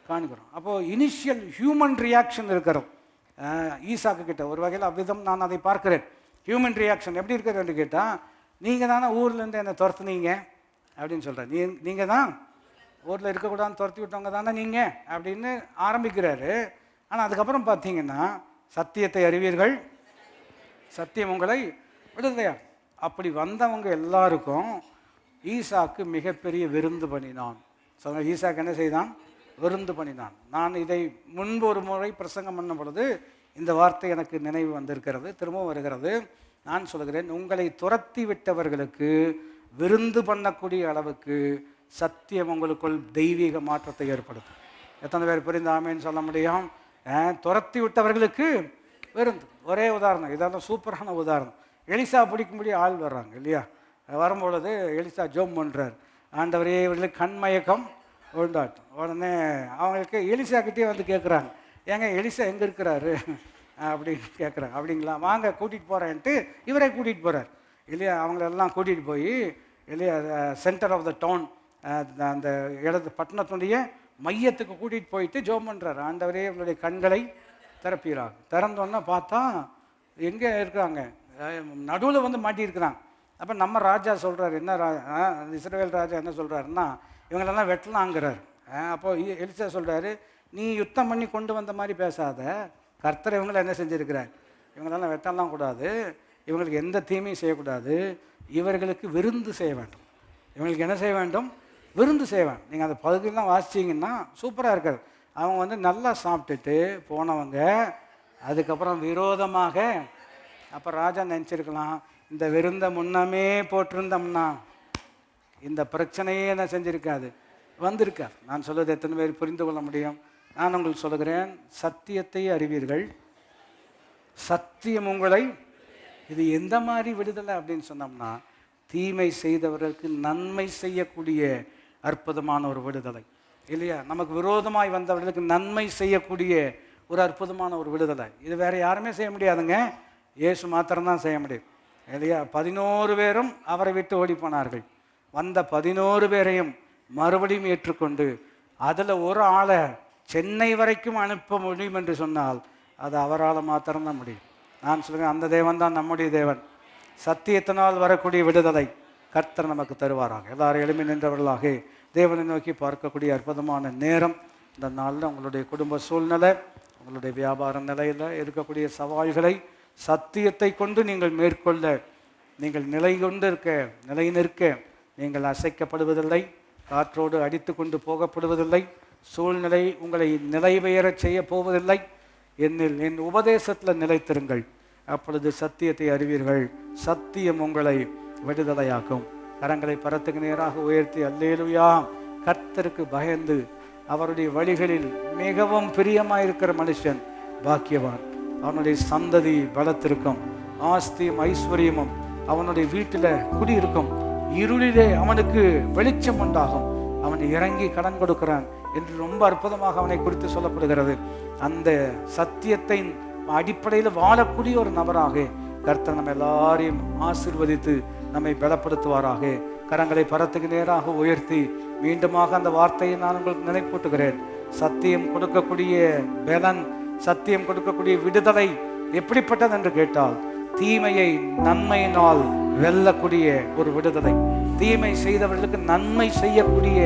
காண்கிறோம். அப்போது இனிஷியல் ஹியூமன் ரியாக்ஷன் இருக்கிறோம் ஈசாக்கு கிட்ட. ஒரு வகையில் அவ்விதம் நான் அதை பார்க்கிறேன். ஹியூமன் ரியாக்ஷன் எப்படி இருக்கிறதுன்னு கேட்டால், நீங்கள் தானே ஊர்லேருந்து என்னை துரத்துனீங்க அப்படின்னு சொல்கிறேன். நீங்கள் தான் ஊரில் இருக்கக்கூடாதுன்னு துரத்தி விட்டவங்க தானே நீங்கள் அப்படின்னு ஆரம்பிக்கிறாரு. ஆனால் அதுக்கப்புறம் பார்த்தீங்கன்னா, சத்தியத்தை அறிவீர்கள், சத்தியம் உங்களை விடுதலையா. அப்படி வந்தவங்க எல்லாருக்கும் ஈசாக்கு மிகப்பெரிய விருந்து பண்ணினான். சொன்ன ஈசாக்கு என்ன செய்தான், விருந்து பண்ணினான். நான் இதை முன்பு ஒரு முறை பிரசங்கம் பண்ண பொழுது இந்த வார்த்தை எனக்கு நினைவு வந்திருக்கிறது, திரும்பவும் வருகிறது. நான் சொல்கிறேன், உங்களை துரத்தி விட்டவர்களுக்கு விருந்து பண்ணக்கூடிய அளவுக்கு சத்தியம் உங்களுக்குள் தெய்வீக மாற்றத்தை ஏற்படுத்தும். எத்தனை பேர் புரிந்து ஆமேன்னு சொல்ல முடியும்? துரத்தி விட்டவர்களுக்கு விருந்து. ஒரே உதாரணம், இதெல்லாம் சூப்பரான உதாரணம். எலிசா பிடிக்கும்படி ஆள் வர்றாங்க இல்லையா? வரும்பொழுது எலிசா ஜோம் பண்ணுறார், ஆண்டவரே இவர்களுக்கு கண்மயக்கம் உண்டாட்டும். உடனே அவங்களுக்கு எலிசா கிட்டே வந்து கேட்குறாங்க, ஏங்க எலிசா எங்கே இருக்கிறாரு அப்படின்னு கேட்குறாங்க. அப்படிங்களா, வாங்க கூட்டிகிட்டு போகிறேன்ட்டு இவரை கூட்டிகிட்டு போகிறார் இல்லையா? அவங்களெல்லாம் கூட்டிகிட்டு போய் இல்லையா சென்டர் ஆஃப் த டவுன், அந்த இடத்து பட்டணத்துடைய மையத்துக்கு கூட்டிகிட்டு போயிட்டு ஜோம் பண்ணுறாரு, ஆண்டவரே இவங்களுடைய கண்களை திறப்பீராங்க. திறந்தோன்னா பார்த்தா எங்கே இருக்கிறாங்க, நடுவில் வந்து மாட்டியிருக்கிறாங்க. அப்போ நம்ம ராஜா சொல்கிறார், என்ன இஸ்ரவேல் ராஜா என்ன சொல்கிறாருன்னா, இவங்களெல்லாம் வெட்டலாங்கிறார். அப்போது எலிசா சொல்கிறாரு, நீ யுத்தம் பண்ணி கொண்டு வந்த மாதிரி பேசாத, கர்த்தர் இவங்களை என்ன செஞ்சுருக்கிறார், இவங்களெல்லாம் வெட்டலாம் கூடாது, இவங்களுக்கு எந்த தீமையும் செய்யக்கூடாது, இவர்களுக்கு விருந்து செய்ய வேண்டும். இவங்களுக்கு என்ன செய்ய வேண்டும்? விருந்து செய்ய வேண்டும். நீங்கள் அந்த பகுதியெல்லாம் வாசிச்சிங்கன்னா சூப்பராக இருக்காது. அவங்க வந்து நல்லா சாப்பிட்டுட்டு போனவங்க அதுக்கப்புறம் விரோதமாக, அப்போ ராஜா நினச்சிருக்கலாம், இந்த விருந்தை முன்னமே போட்டிருந்தோம்னா இந்த பிரச்சனையே என்ன செஞ்சுருக்காது, வந்திருக்காது. நான் சொல்வது எத்தனை பேர் புரிந்து கொள்ள முடியும்? நான் உங்களுக்கு சொல்லுகிறேன், சத்தியத்தை அறிவீர்கள், சத்தியம் உங்களை, இது எந்த மாதிரி விடுதலை அப்படின்னு சொன்னோம்னா, தீமை செய்தவர்களுக்கு நன்மை செய்யக்கூடிய அற்புதமான ஒரு விடுதலை இல்லையா? நமக்கு விரோதமாய் வந்தவர்களுக்கு நன்மை செய்யக்கூடிய ஒரு அற்புதமான ஒரு விடுதலை. இது வேறு யாருமே செய்ய முடியாதுங்க, இயேசு மாத்திரம்தான் செய்ய முடியும் இல்லையா? 11 பேரும் அவரை விட்டு ஓடி போனார்கள். வந்த 11 பேரையும் மறுபடியும் ஏற்றுக்கொண்டு அதில் ஒரு ஆளை சென்னை வரைக்கும் அனுப்ப முடியும் என்று சொன்னால் அது அவரால் மாத்திரம்தான் முடியும். நான் சொல்கிறேன், அந்த தேவன் தான் நம்முடைய தேவன். சத்தியத்தினால் வரக்கூடிய விடுதலை கர்த்தர் நமக்கு தருவாராங்க. எல்லாரும் எளிமை நின்றவர்களாக தேவனை நோக்கி பார்க்கக்கூடிய அற்புதமான நேரம் இந்த நாளில். உங்களுடைய குடும்ப சூழ்நிலை, உங்களுடைய வியாபார நிலையில் இருக்கக்கூடிய சவால்களை சத்தியத்தை கொண்டு நீங்கள் மேற்கொள்ள, நீங்கள் நிலை நிற்க நீங்கள் அசைக்கப்படுவதில்லை, காற்றோடு அடித்து கொண்டு போகப்படுவதில்லை, சூழ்நிலை உங்களை நிலை பெயரச் செய்ய போவதில்லை. என் உபதேசத்தில் நிலைத்திருங்கள், அப்பொழுது சத்தியத்தை அறிவீர்கள், சத்தியம் உங்களை விடுதலையாக்கும். கரங்களை பரத்துக்கு நேராக உயர்த்தி அல்லேலூயா. கர்த்தருக்கு பயந்து அவருடைய வழிகளில் மிகவும் பிரியமாயிருக்கிற மனுஷன் பாக்கியவான். அவனுடைய சந்ததி பலத்திருக்கும், ஆஸ்தியும் ஐஸ்வர்யமும் அவனுடைய வீட்டில் குடியிருக்கும், இருளிலே அவனுக்கு வெளிச்சம் உண்டாகும், அவன் இறங்கி கடன் கொடுக்கிறான் என்று ரொம்ப அற்புதமாக அவனை குறித்து சொல்லப்படுகிறது. அந்த சத்தியத்தை அடிப்படையில் வாழக்கூடிய ஒரு நபராக கர்த்தர் நம்ம எல்லாரையும் ஆசீர்வதித்து நம்மை பலப்படுத்துவாராக. கரங்களை பரத்துக்கு நேராக உயர்த்தி மீண்டுமாக அந்த வார்த்தையை நான் உங்களுக்கு நினைப்பூட்டுகிறேன். சத்தியம் கொடுக்கக்கூடிய பலன், சத்தியம் கொடுக்கக்கூடிய விடுதலை எப்படிப்பட்டது என்று கேட்டால், தீமையை நன்மையினால் வெல்லக்கூடிய ஒரு விடுதலை, தீமை செய்தவர்களுக்கு நன்மை செய்யக்கூடிய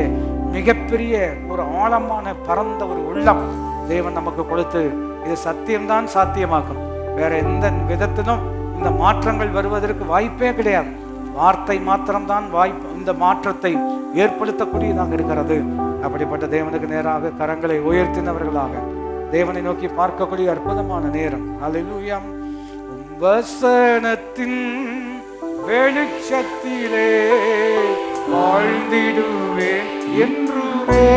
மிகப்பெரிய ஒரு ஆழமான பரந்த ஒரு உள்ளம் தேவன் நமக்கு கொடுத்து, இது சத்தியம்தான் சாத்தியமாக்கும். வேற எந்த விதத்திலும் இந்த மாற்றங்கள் வருவதற்கு வாய்ப்பே கிடையாது. வார்த்தை மாத்திரம்தான் இந்த மாற்றத்தை ஏற்படுத்தக்கூடியதாக இருக்கிறது. அப்படிப்பட்ட தேவனுக்கு நேராக கரங்களை உயர்த்தினவர்களாக தேவனை நோக்கி பார்க்கக்கூடிய அற்புதமான நேரம். அல்லேலூயா. வசனத்தின் வெளிச்சத்திலே வாழ்ந்திடுவேன் என்றுமே,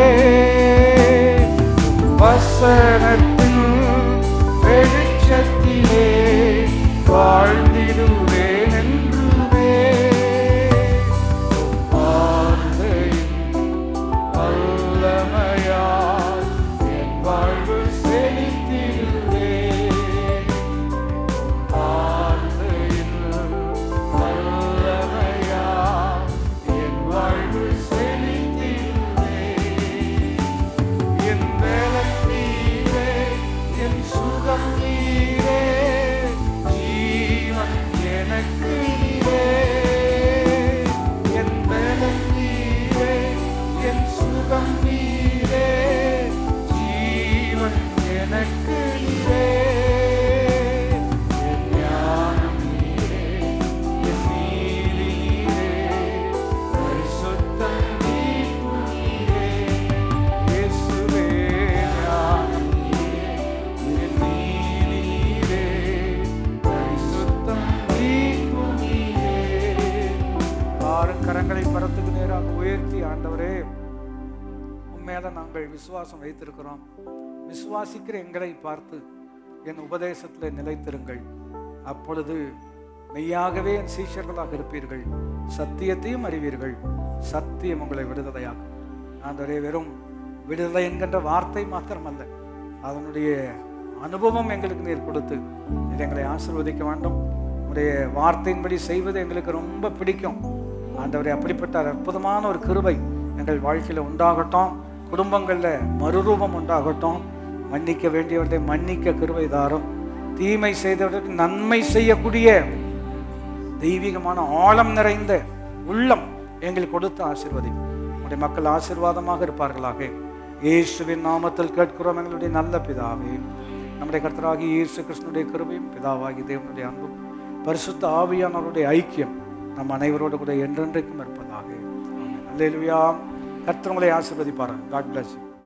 வசனத்தின் வெளிச்சத்திலே வாழ்ந்திடுவேன் என்றுமே, வல்லமையால் என் வாழ்வு செழித்திடுவேன், வல்லமையால் என் வாழ்வு செழித்திடுவேன், என் பலன் நீரே, என் சுகம் நீரே, கரங்களை பரத்துக்கு நேராக உயர்த்தி, ஆண்டவரே உண்மையில நாங்கள் விசுவாசம் வைத்திருக்கிறோம், விசுவாசிக்கிற எங்களை பார்த்து என் உபதேசத்தில் நிலைத்திருங்கள், அப்பொழுது மெய்யாகவே என் சீஷர்களாக இருப்பீர்கள், சத்தியத்தையும் அறிவீர்கள், சத்தியம் உங்களை விடுதலையாகும். ஆண்டவரே, வெறும் விடுதலை என்கின்ற வார்த்தை மாத்திரமல்ல, அதனுடைய அனுபவம் எங்களுக்கு நீர் கொடுத்து இது எங்களை ஆசீர்வதிக்க வேண்டும். உடைய வார்த்தையின்படி செய்வது எங்களுக்கு ரொம்ப பிடிக்கும் ஆண்டவரே. அப்படிப்பட்ட அற்புதமான ஒரு கிருபை எங்கள் வாழ்க்கையில் உண்டாகட்டும். குடும்பங்களில் மறுரூபம் உண்டாகட்டும். மன்னிக்க வேண்டியவர்களை மன்னிக்க கிருபை தாரும். தீமை செய்தவர்களுக்கு நன்மை செய்யக்கூடிய தெய்வீகமான ஆழம் நிறைந்த உள்ளம் எங்களுக்கு கொடுத்து ஆசீர்வதி. உடைய மக்கள் ஆசீர்வாதமாக இருப்பார்களாக. இயேசுவின் நாமத்தில் கேட்கிறோம் எங்களுடைய நல்ல பிதாவே. நம்முடைய கர்த்தராகி இயேசு கிறிஸ்துனுடைய கிருபையும் பிதாவாகி தேவனுடைய அன்பும் பரிசுத்த ஆவியானவருடைய ஐக்கியம் நம் அனைவரோடு கூட என்றென்றைக்கும் இருப்பதாக. அல்லேலூயா. கர்த்தர் உங்களை ஆசீர்வதிப்பார்கள். God bless you.